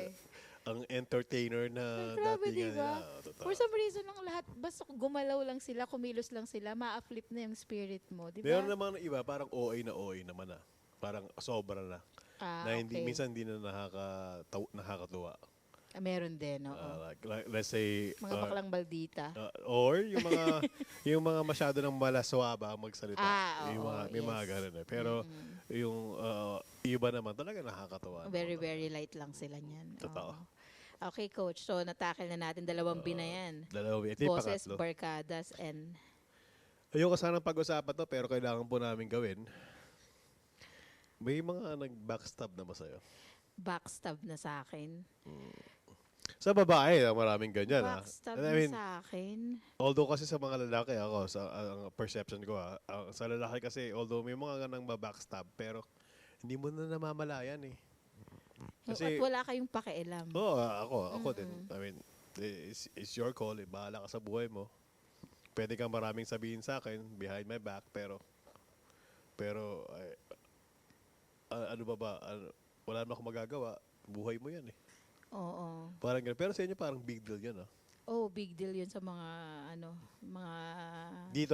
Ang entertainer na Grabe, datingan diba? nila. Oo, totoo. For some reason lang lahat, basta gumalaw lang sila, kumilos lang sila, ma-flip na yung spirit mo, di ba? Meron naman iba, parang OA naman na. Parang sobra na. Na hindi, okay. minsan hindi na nakakatuwa. Meron din, oo. Like, let's say, Mga baklang baldita. or yung mga yung mga masyado ng malaswaba ang magsalita. Yung oo, may mga yes. ganun eh. Pero yung iba naman talaga nakakatawa. Very, very light lang sila niyan. Totoo. Oo. Okay, Coach. So, natakil na natin dalawang B na yan. Dalawa, ito yung Boses, pangatlo. barkadas, and Ayoko sanang pag-usapan to pero kailangan po namin gawin. May mga nag-backstab na ba sa'yo? backstab na sa akin. Sa babae, maraming ganyan. Backstab And na I mean, sa akin. although kasi sa mga lalaki ako, ang perception ko sa lalaki kasi, although may mga ganang backstab, pero hindi mo na namamalayan eh. At wala kayong pakialam. Oo, ako din. I mean, it's your call. Bahala ka sa buhay mo. Pwede kang maraming sabihin sa akin behind my back, pero ano ba? Wala naman akong magagawa. Buhay mo yan eh. Oo. Parang ganun. Pero sa inyo parang big deal yan ah. Oh, big deal yun sa mga, mga... Dito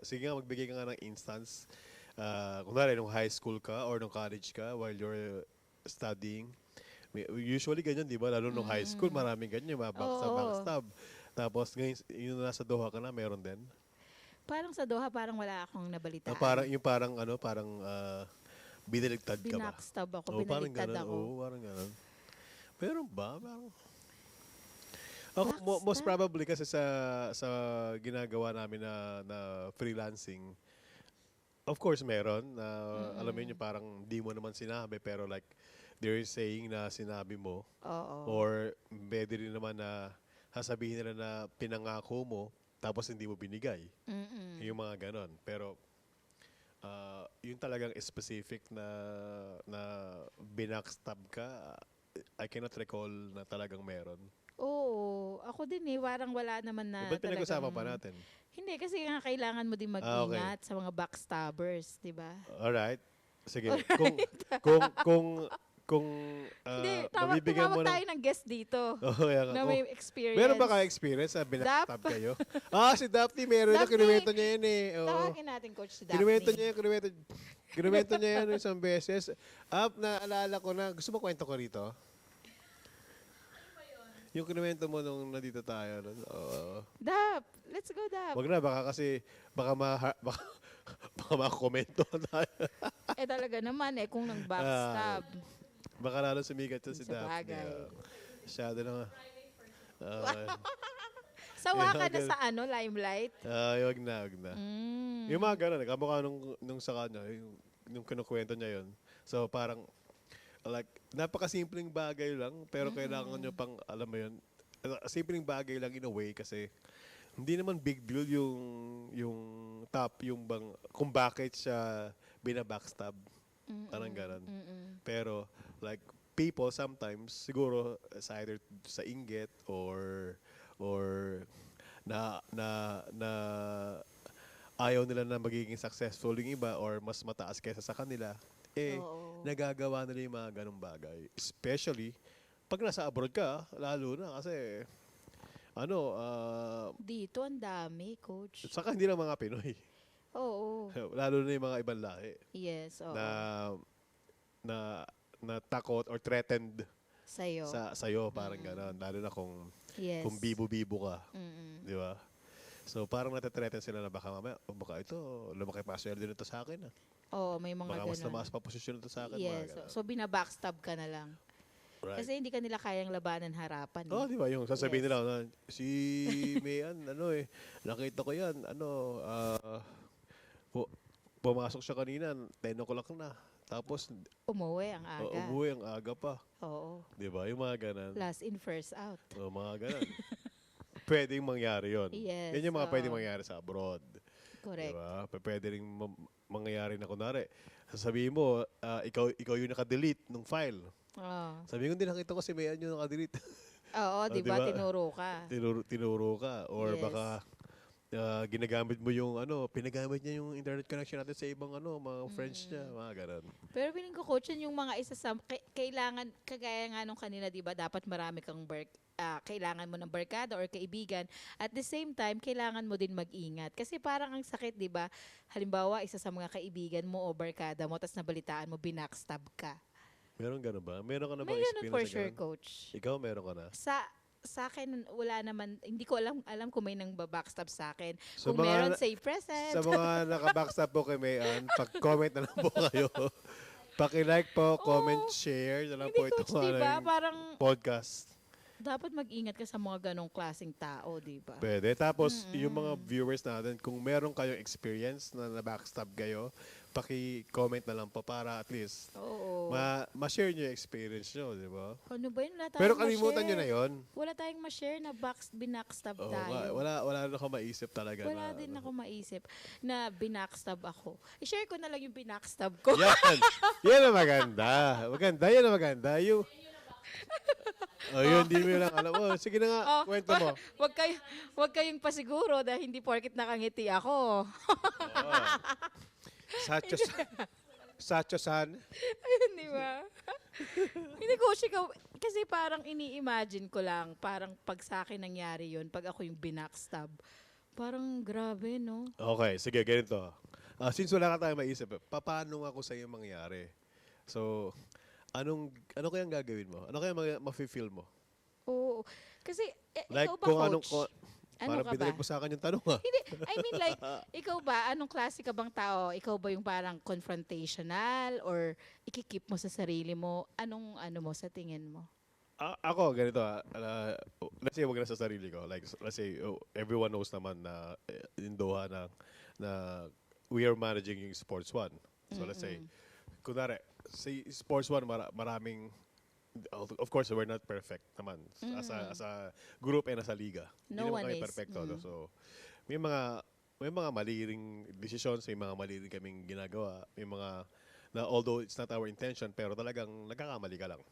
sige nga magbigay ka nga ng instance. Kunwari, nung high school ka or nung college ka while you're studying. Usually ganyan, di ba? Lalo nung high school, maraming ganyan. Mga backstab. Tapos ngayon, yung nasa Doha ka na, meron din. Parang sa Doha, parang wala akong nabalitaan. Parang biniligtad ka ba? Binackstab ako, Parang binaligtad ganun. ako. Parang ganun. Meron ba? Parang... Ako, Backstab? most probably kasi sa ginagawa namin na freelancing, of course meron. Alam mo yun, yung parang di mo naman sinabi, pero like, they're saying na sinabi mo. Oo. Or pwede rin naman na sasabihin nila na pinangako mo, tapos hindi mo binigay. Mm-mm. Yung mga ganon. Pero, yung talagang specific na binackstab ka, I cannot recall na talagang meron. Oo. Ako din eh, parang wala naman na Ba't pinag-usapan talagang... pa natin? Hindi, kasi nga kailangan mo din mag-ingat sa mga backstabbers, di ba? Alright. Sige. Kung Hindi, mabibigyan mo tumawag tayo ng guest dito kaya nga. na may experience. Meron ba kayo experience na binackstab kayo? Si Daphne, meron na. Daphne! Kinuwento niya yan eh. Oo. Tawagin natin, Coach, si Daphne. Kinuwento niya yan isang beses. Naalala ko na. Gusto mo kwento ko rito? Yung kinuwento mo nung nandito tayo. Oo. Dap! Let's go, Dap! Wag na, baka kasi, baka makakomento tayo. Talaga naman kung nang backstab. Baka lalo sumigat siya si Sa Daphne. bagay. Masyado na nga. Sawa ka na sa limelight? Wag na. Mm. Yung mga gano'n, kamukha nung sa kanya, yung kinukwento niya yun. So parang, like, napakasimpleng bagay lang, pero kailangan nyo pang, alam mo yun, simpleng bagay lang in a way kasi hindi naman big deal yung kung bakit siya binabackstab. Parang gano'n. Pero, like, people sometimes, siguro, it's either sa inggit or or na ayaw nila na magiging successful yung iba or mas mataas kaysa sa kanila, Oo. nagagawa nila yung mga ganong bagay. Especially, pag nasa abroad ka, lalo na kasi, ano, Dito, ang dami, coach. saka hindi lang mga Pinoy. Oo. Lalo na yung mga ibang lahi Yes, oo. na, na, na takot or threatened Sa'yo. sa'yo, parang gano'n. Lalo na Yes. kung bibo-bibo ka. Mm-mm. Di ba? So, parang natitreten sila na baka mamaya, baka ito, lumaki pa sweldo nito sa akin. Oo, may mga Baka mas ganun. tumaas pa posisyon nito sa akin. Mga Yes. ganun. So, binabackstab ka na lang. Right. Kasi hindi ka nila kayang labanan harapan. Oh, di ba? Yung sasabihin Yes. nila, si Mayan, nakita ko yan, pumasok siya kanina, 10 o'clock na. Tapos, Umuwi ang aga. umuwi ang aga pa. Oo. Di ba? Yung mga ganun. Last in, first out. Mga ganun. Pwedeng mangyari yon. Yes, Yan yung mga oo. pwedeng mangyari sa abroad. Correct. Diba? Pwede rin mangyayari na kunwari. Sasabihin mo, ikaw yung naka-delete ng file. Oo. Sabihin ko, hindi nakita ko si Mayan yung naka-delete. Oo, di ba? diba? Tinuro ka. Tinuro ka. Or Yes. baka ginagamit mo yung pinagamit niya yung internet connection natin sa ibang mga friends niya. Mga ganun. Pero piling ko, coach, yun yung mga isa sa, kailangan, kagaya nga nung kanina, di ba, dapat marami kang kailangan mo ng barkada or kaibigan. At the same time, kailangan mo din mag-ingat. Kasi parang ang sakit, di ba? Halimbawa, isa sa mga kaibigan mo o barkada mo, tapos nabalitaan mo, binackstab ka. Meron ganun ba? Meron ka na May bang ganun for experience sa sure, ganun? coach. Ikaw, meron ka na? Sa akin, wala naman, hindi ko alam kung may nang backstab sa akin. So, Kung meron, say present. Sa mga nakabackstab po kay Mayan, pag-comment na lang po kayo. Paki-like po, comment, share. Na lang Hindi, po coach, itong di ba? aming Parang, podcast. dapat mag-ingat ka sa mga ganong klaseng tao, di ba? Pwede. Tapos, yung mga viewers natin, kung meron kayong experience na na-backstab kayo, paki-comment na lang po para at least Oo. ma-share nyo yung experience nyo, di ba? Ano ba yun? Wala tayong Pero kalimutan nyo ma-share. na yon. Wala tayong ma-share na binackstab Oo, tayo. wala na ako maisip talaga. Wala na, din ako maisip na binackstab ako. I-share ko na lang yung binackstab ko. Yan! Yan ang maganda. Maganda, yan ang maganda. Yung... yun, di mo lang alam. Sige na nga, kwento mo. Wag kayong pasiguro dahil hindi porket nakangiti ako. Sacho-san. Ayun, di ba? Hindi ko siya, kasi parang ini-imagine ko lang, parang pag sa akin nangyari yun, pag ako yung binackstab, parang grabe, no? Okay, sige, ganito. Since wala ka tayong maisip, paano ako sa iyo mangyari? So, ano kayang gagawin mo? Ano kayang ma-feel mo? Oo. Kasi, Like, ikaw ba, kung coach? Ano parang ka ba? binalik mo sa akin yung tanong, ha? Hindi, I mean like, ikaw ba, anong klase ka bang tao? Ikaw ba yung parang confrontational or ikikip mo sa sarili mo? Anong ano mo sa tingin mo? Ako, ganito, let's say, wag na sa sarili ko. Like, let's say, everyone knows naman na in Doha na we are managing yung Sports One. So, let's say, kunwari, sa Sports One, maraming, of course, we're not perfect naman as a group and as a liga. No Hindi naman one kami is. perfecto. No? So, may mga mali ring decisions, may mga mali rin kaming ginagawa, may mga na although it's not our intention, pero talagang nagkakamali ka lang.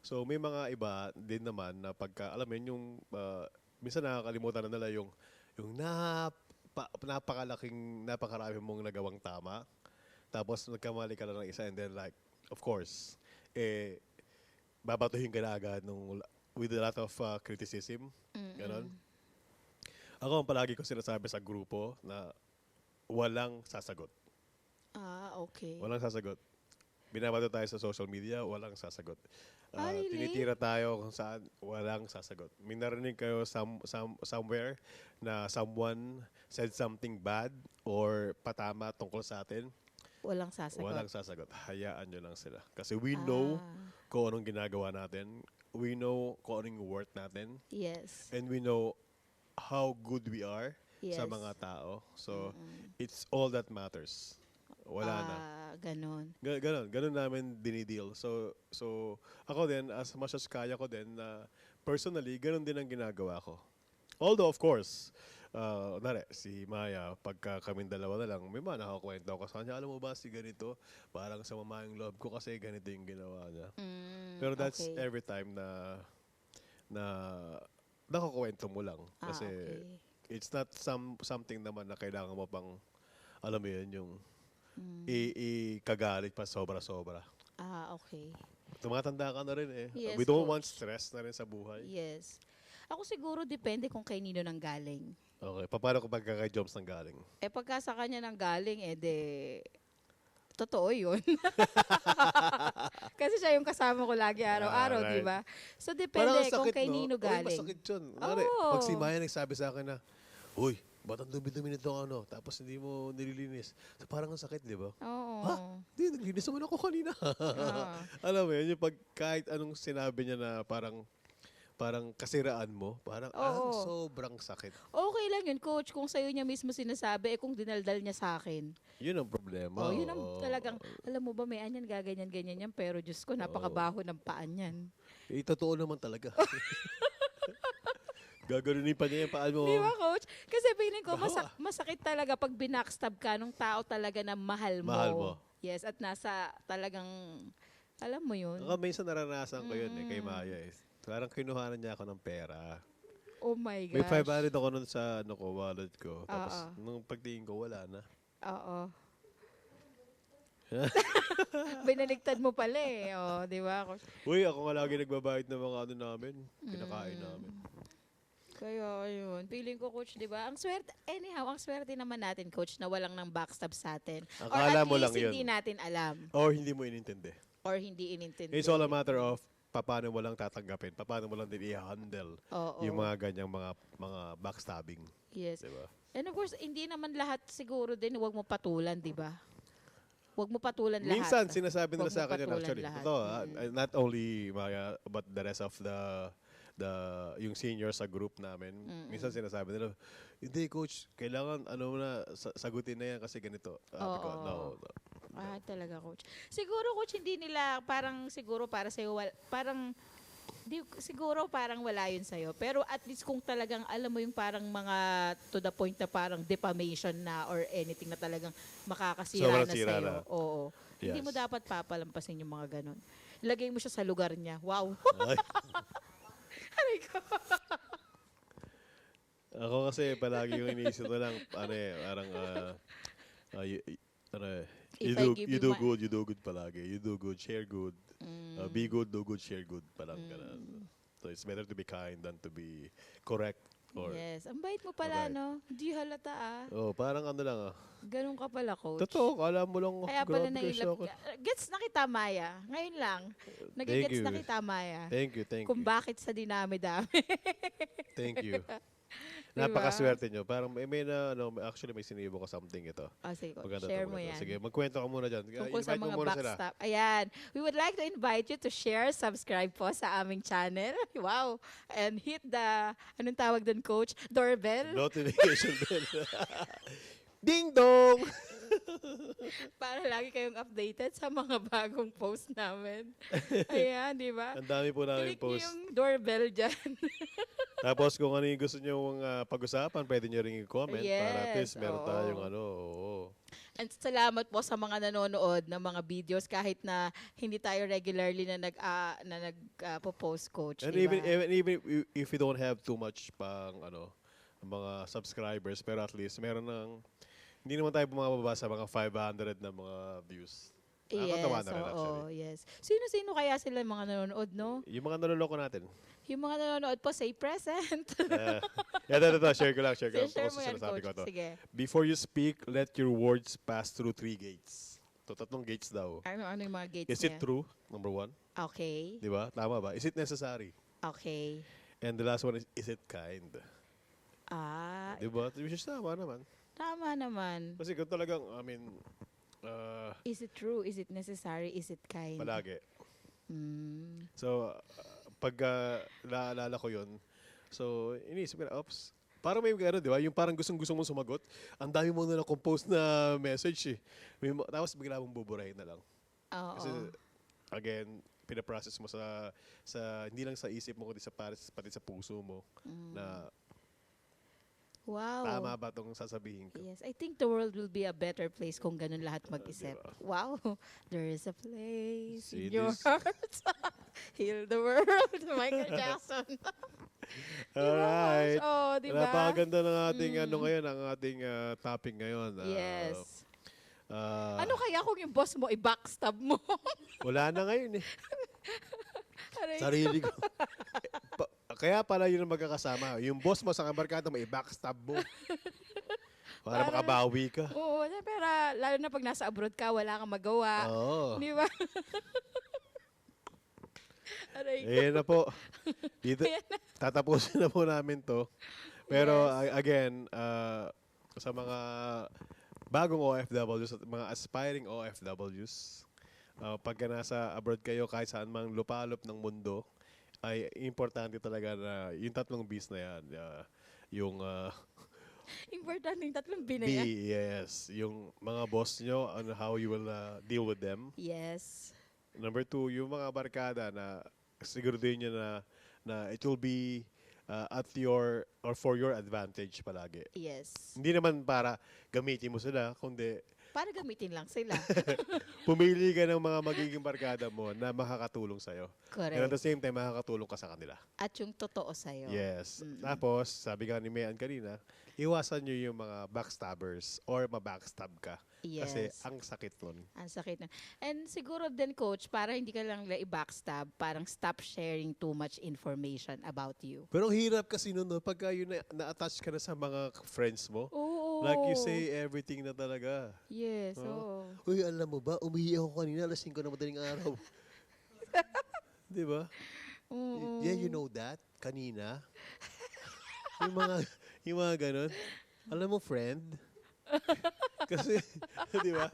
So, may mga iba din naman na pagka, alam mo yun, yung minsan nakakalimutan na nila yung napakarami mong nagawang tama. Tapos nagkamali ka lang ng isa and then like, of course, babatuhin ka na agad with a lot of criticism. Ganon. Ako ang palagi ko sinasabi sa grupo na walang sasagot. Okay. Walang sasagot. Binabato tayo sa social media, walang sasagot. Really? Tinitira tayo kung saan, walang sasagot. May narinig kayo somewhere na someone said something bad or patama tungkol sa atin, Walang sasagot. walang sasagot. Hayaan nyo lang sila. Kasi we know kung anong ginagawa natin. We know kung anong worth natin. Yes. And we know how good we are sa Yes. mga tao. So, it's all that matters. Wala na. Ganon. Ganon namin dinideal. So, ako din, as much as kaya ko din, personally, ganon din ang ginagawa ko. Although, of course, si Maya, pagka kaming dalawa na lang, may mga nakakwento ako sa kanya, alam mo ba si ganito, parang sa mama yung love ko kasi ganito yung ginawa niya. Pero that's okay. every time na nakukwento mo lang. Kasi Okay. it's not something naman na kailangan mo pang, alam mo yun, yung ikagalit pa sobra-sobra. Okay. Tumatanda ka na rin eh. Yes, We don't want coach. stress na rin sa buhay. Yes. Ako siguro depende kung kanino nang galing. Okay, paano kapag kay Jobs nang galing? Pagka sa kanya nang galing, totoo yun. Kasi siya yung kasama ko lagi araw-araw, Right. di ba? So, Parang depende ang kung sakit, kanino no? Uy, galing. masakit yun. Mare, Oo. pag si Maya nagsabi sa akin na, uy, ba't ang dumi-dumi nito ano? Tapos hindi mo nililinis. So, parang ang sakit, di ba? Oo. Ha? Hindi, naglinis naman ako kanina. Ah. Alam mo yun, yung pag kahit anong sinabi niya na parang kasiraan mo, parang Oo. sobrang sakit. Okay lang yun, coach, kung sa'yo niya mismo sinasabi, kung dinaldal niya sa akin. Yun ang problema. Yun ang oo. talagang, alam mo ba, may anyan, gaganyan-ganyan yan, pero Diyos ko, napakabaho ng paan yan. Totoo naman talaga. Gaganunin pa niya yung paan mo. Di ba, coach? Kasi feeling ko, Baho, masakit talaga pag binackstab ka nung tao talaga na mahal mo. Mahal mo. Yes, at nasa talagang, alam mo yun. Ako minsan naranasan ko yun kay Maya eh. Parang kinuhanan niya ako ng pera. Oh my May gosh. 500 ako nun sa wallet ko. Tapos Oo. nung pagtingin ko, wala na. Oo. Binaligtad mo pala eh. Di ba? coach? Uy, ako nga lagi nagbabayad ng mga ano namin. Kinakain namin. Kaya yun, feeling ko coach, 'di ba? Ang swerte, anyhow, ang swerte naman natin coach na walang nang backstab sa atin. Akala mo lang yun. Hindi natin alam Or hindi mo inintindi. or hindi inintindi. It's all a matter of paano mo lang tatanggapin, paano mo lang din i-handle Oo. yung mga ganyang mga backstabbing. Yes. Diba? And of course, hindi naman lahat siguro din, huwag mo patulan, 'di ba? Huwag mo patulan lahat. Minsan, sinasabi nila Huwag mo sa akin yun patulan actually. lahat. Totoo, not only Maya, but the rest of yung senior sa group namin. Minsan sinasabi nila, hindi coach, kailangan sagutin na yan kasi ganito. Sabi ko, Oo. no. Talaga coach. Siguro coach hindi nila parang siguro para sa parang siguro parang wala yun sa'yo. Pero at least kung talagang alam mo yung parang mga to the point na parang defamation na or anything na talagang makakasira Sobrang na sira sa'yo. na. Oo. Hindi Yes. mo dapat papalampasin yung mga ganun. Lagay mo siya sa lugar niya. Wow. Ay, Aray ko. ako kasi palagi yung iniisip ko lang, parang, If I give you you do my- good, you do good palagi. You do good, share good. Be good, do good, share good. Parang ganun. So it's better to be kind than to be correct. Or, Yes. Ang bait mo pala, Alright. no? Hindi halata parang ano lang Ganun ka pala, coach. Totoo, kala mo lang, Kaya pala grabe na siya ako. Gets na kita, Maya. Ngayon lang. Nagigets you. na kita, Maya. Thank you. Kung bakit sa dinami-dami. Thank you. Diba? Napakaswerte nyo. Parang actually may sinibo ko something ito. Sige, Maganda share to, mo maganda. yan. Sige, magkwento ka muna dyan. Tungkol sa Invite mo mga muna sila. backstab. Ayan. We would like to invite you to share, subscribe po sa aming channel. Wow. And hit the, anong tawag doon, coach? Doorbell. Notification bell. Ding dong! Para lagi kayong updated sa mga bagong post namin. Ayan, di ba? Ang dami po namin Click niyo post. yung doorbell dyan. Tapos kung ano yung gusto nyo pag-usapan, pwede nyo rin i-comment para at Yes, least meron oo. tayong And salamat po sa mga nanonood ng mga videos kahit na hindi tayo regularly na nag-post, coach. And diba? even if you don't have too much pang mga subscribers, pero at least meron hindi naman tayo bumababa sa mga 500 na mga views. Nakakatawa na rin actually. yes. Sino-sino kaya sila mga nanonood, no? Yung mga naloloko natin. Yung mga nanonood po, say present. Ito, share ko lang. Share Tapos mo yan, sinasabi coach. ko to. Sige. Before you speak, let your words pass through 3 gates. So, 3 gates daw. Ano yung mga gates Is it niya? true? Number 1. Okay. Di ba? Tama ba? Is it necessary? Okay. And the last one is it kind? Ah, Di ba? Which is tama naman. tama naman. Kasi kung talagang, Is it true? Is it necessary? Is it kind? palagi. Mm. So, pag naalala ko yun, so, iniisip ko na, oops, parang may gano'n, di ba? Yung parang gustong-gusto mong sumagot, ang dami mo na compose na message eh. Tapos bigla mong buburahin na lang. Oo. Kasi, again, pinaprocess mo hindi lang sa isip mo, kundi pati sa puso mo, na Wow. tama ba itong sasabihin ko? Yes, I think the world will be a better place kung ganun lahat mag-isip. diba? Wow, there is a place See in your this? heart. Heal the world, Michael Jackson. Alright. Oh, di ba? Napakaganda ng ating ano ngayon, ang ating topic ngayon. Yes. Ah, Ano kaya kung yung boss mo i-backstab mo? wala na ngayon eh. Aray. Sarili ko. Kaya pala yun ang magkakasama. Yung boss mo sa kabarkada mo, i-backstab mo. Para Para- makabawi ka. Oo, pero lalo na pag nasa abroad ka, wala kang magawa. Oo. Di ba? Aray ko. Ayan na po. Dito, tatapusin na po namin to. Pero again, sa mga bagong OFWs at mga aspiring OFWs, pagka nasa abroad kayo kahit saan mang lupalop ng mundo, ay importante talaga na yung tatlong B's na yan. Yung Importante yung tatlong B, binaya. yes. Yung mga boss nyo, on how you will deal with them. Yes. Number 2, yung mga barkada na siguraduhin nyo na it will be at your or for your advantage palagi. Yes. Hindi naman para gamitin mo sila, kundi Para gamitin lang sila. pumili ka ng mga magiging barkada mo na makakatulong sa'yo. And at Correct. the same time, makakatulong ka sa kanila. At yung totoo sa'yo. Yes. Tapos, sabi nga ni Mayan kanina, iwasan nyo yung mga backstabbers or mabackstab ka. Yes. Kasi ang sakit nun. Ang sakit na. And siguro din, coach, para hindi ka lang i-backstab, parang stop sharing too much information about you. Pero ang hirap kasi nun, no, pagka yun na-attach ka na sa mga friends mo, Oo. like you say everything na talaga. Yes, Oo. oo. Uy, alam mo ba, umihi ako kanina, alas 5 na madaling araw. Di ba? Oo. Yeah, you know that? Kanina? yung mga ganun. Alam mo, friend? Kasi, di ba?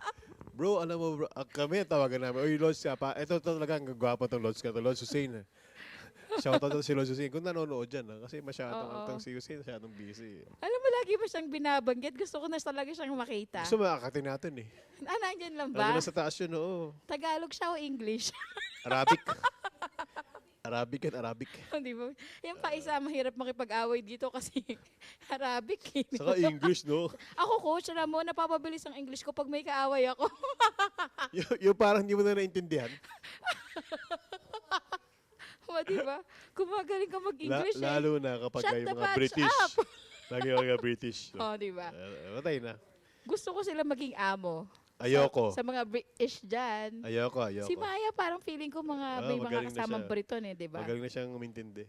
Bro, alam mo, bro, kami, tawagan namin, uy, Lods ka pa. Ito talaga, ang gwapo tong Lods ka to. Lods Hussein. Shoutout si Lods Hussein. Kung nanonood dyan, kasi masyadong, Oo. ang si Hussein, masyadong busy. Alam mo, lagi ba siyang binabanggit? Gusto ko na talaga siyang makita. Gusto makakatin natin eh. Nandyan lang Ano ba? na sa taas yun, oo. Tagalog siya o English? Arabic. Arabic and Arabic. Di ba? Yan pa isa, mahirap makipag-away dito kasi Arabic. Eh. Saka English, no? Ako, coach, alam mo, napapabilis ang English ko pag may kaaway ako. yung parang hindi mo na naintindihan. O, di ba? Gumagaling ka mag-English eh. Lalo na kapag Shut yung the mga batch British. up. Lagi yung mga British. O, di ba? Matay na. Gusto ko sila maging amo. Ayoko. Sa mga British dyan. Ayoko. Si Maya, parang feeling ko may mga magaling na kasamang siya. Briton eh, di ba? Magaling na siyang umintindi.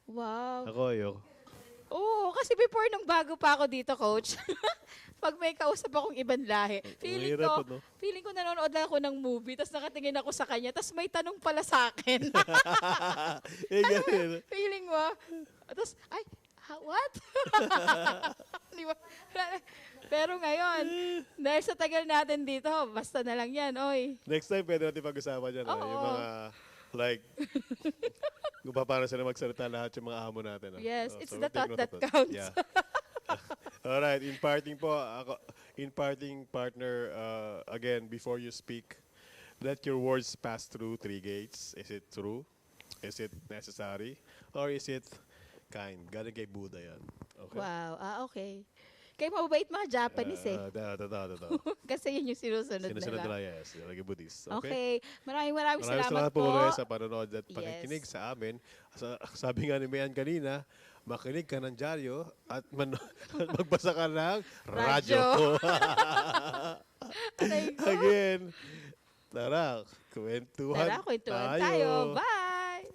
Wow. Ako, ayoko. Oo, kasi before nung bago pa ako dito, coach, pag may kausap akong ibang lahi, feeling Mahirap, ko, ano? feeling ko nanonood lang ako ng movie, tapos nakatingin ako sa kanya, tapos may tanong pala sa akin. Ganun. Feeling mo, tapos, ay, what? Di ba? Pero ngayon, dahil sa tagal natin dito, basta na lang yan, oy. Next time, pwede natin pag-usapan dyan. Oo. Yung mga, like, kung paano sila magsalita lahat yung mga amo natin. Yes, it's the take thought note that of counts. Yeah. Alright, in parting po, in parting partner, again, before you speak, let your words pass through 3 gates. Is it true? Is it necessary? Or is it kind? Galing kay Buddha yan. Okay? Wow, okay. Kaya mababait mga Japanese eh. Totoo. Kasi yun yung sinusunod Sinusunod nila. nila, yes. Like Buddhist. Okay. Maraming Maraming salamat po. po sa panonood at Yes. pakikinig sa amin. Sabi nga ni Mayan kanina, makinig ka ng dyaryo at magbasa ka ng radyo. Aray ko. Again, tara, kwentuhan Tara, kwentuhan tayo. Bye!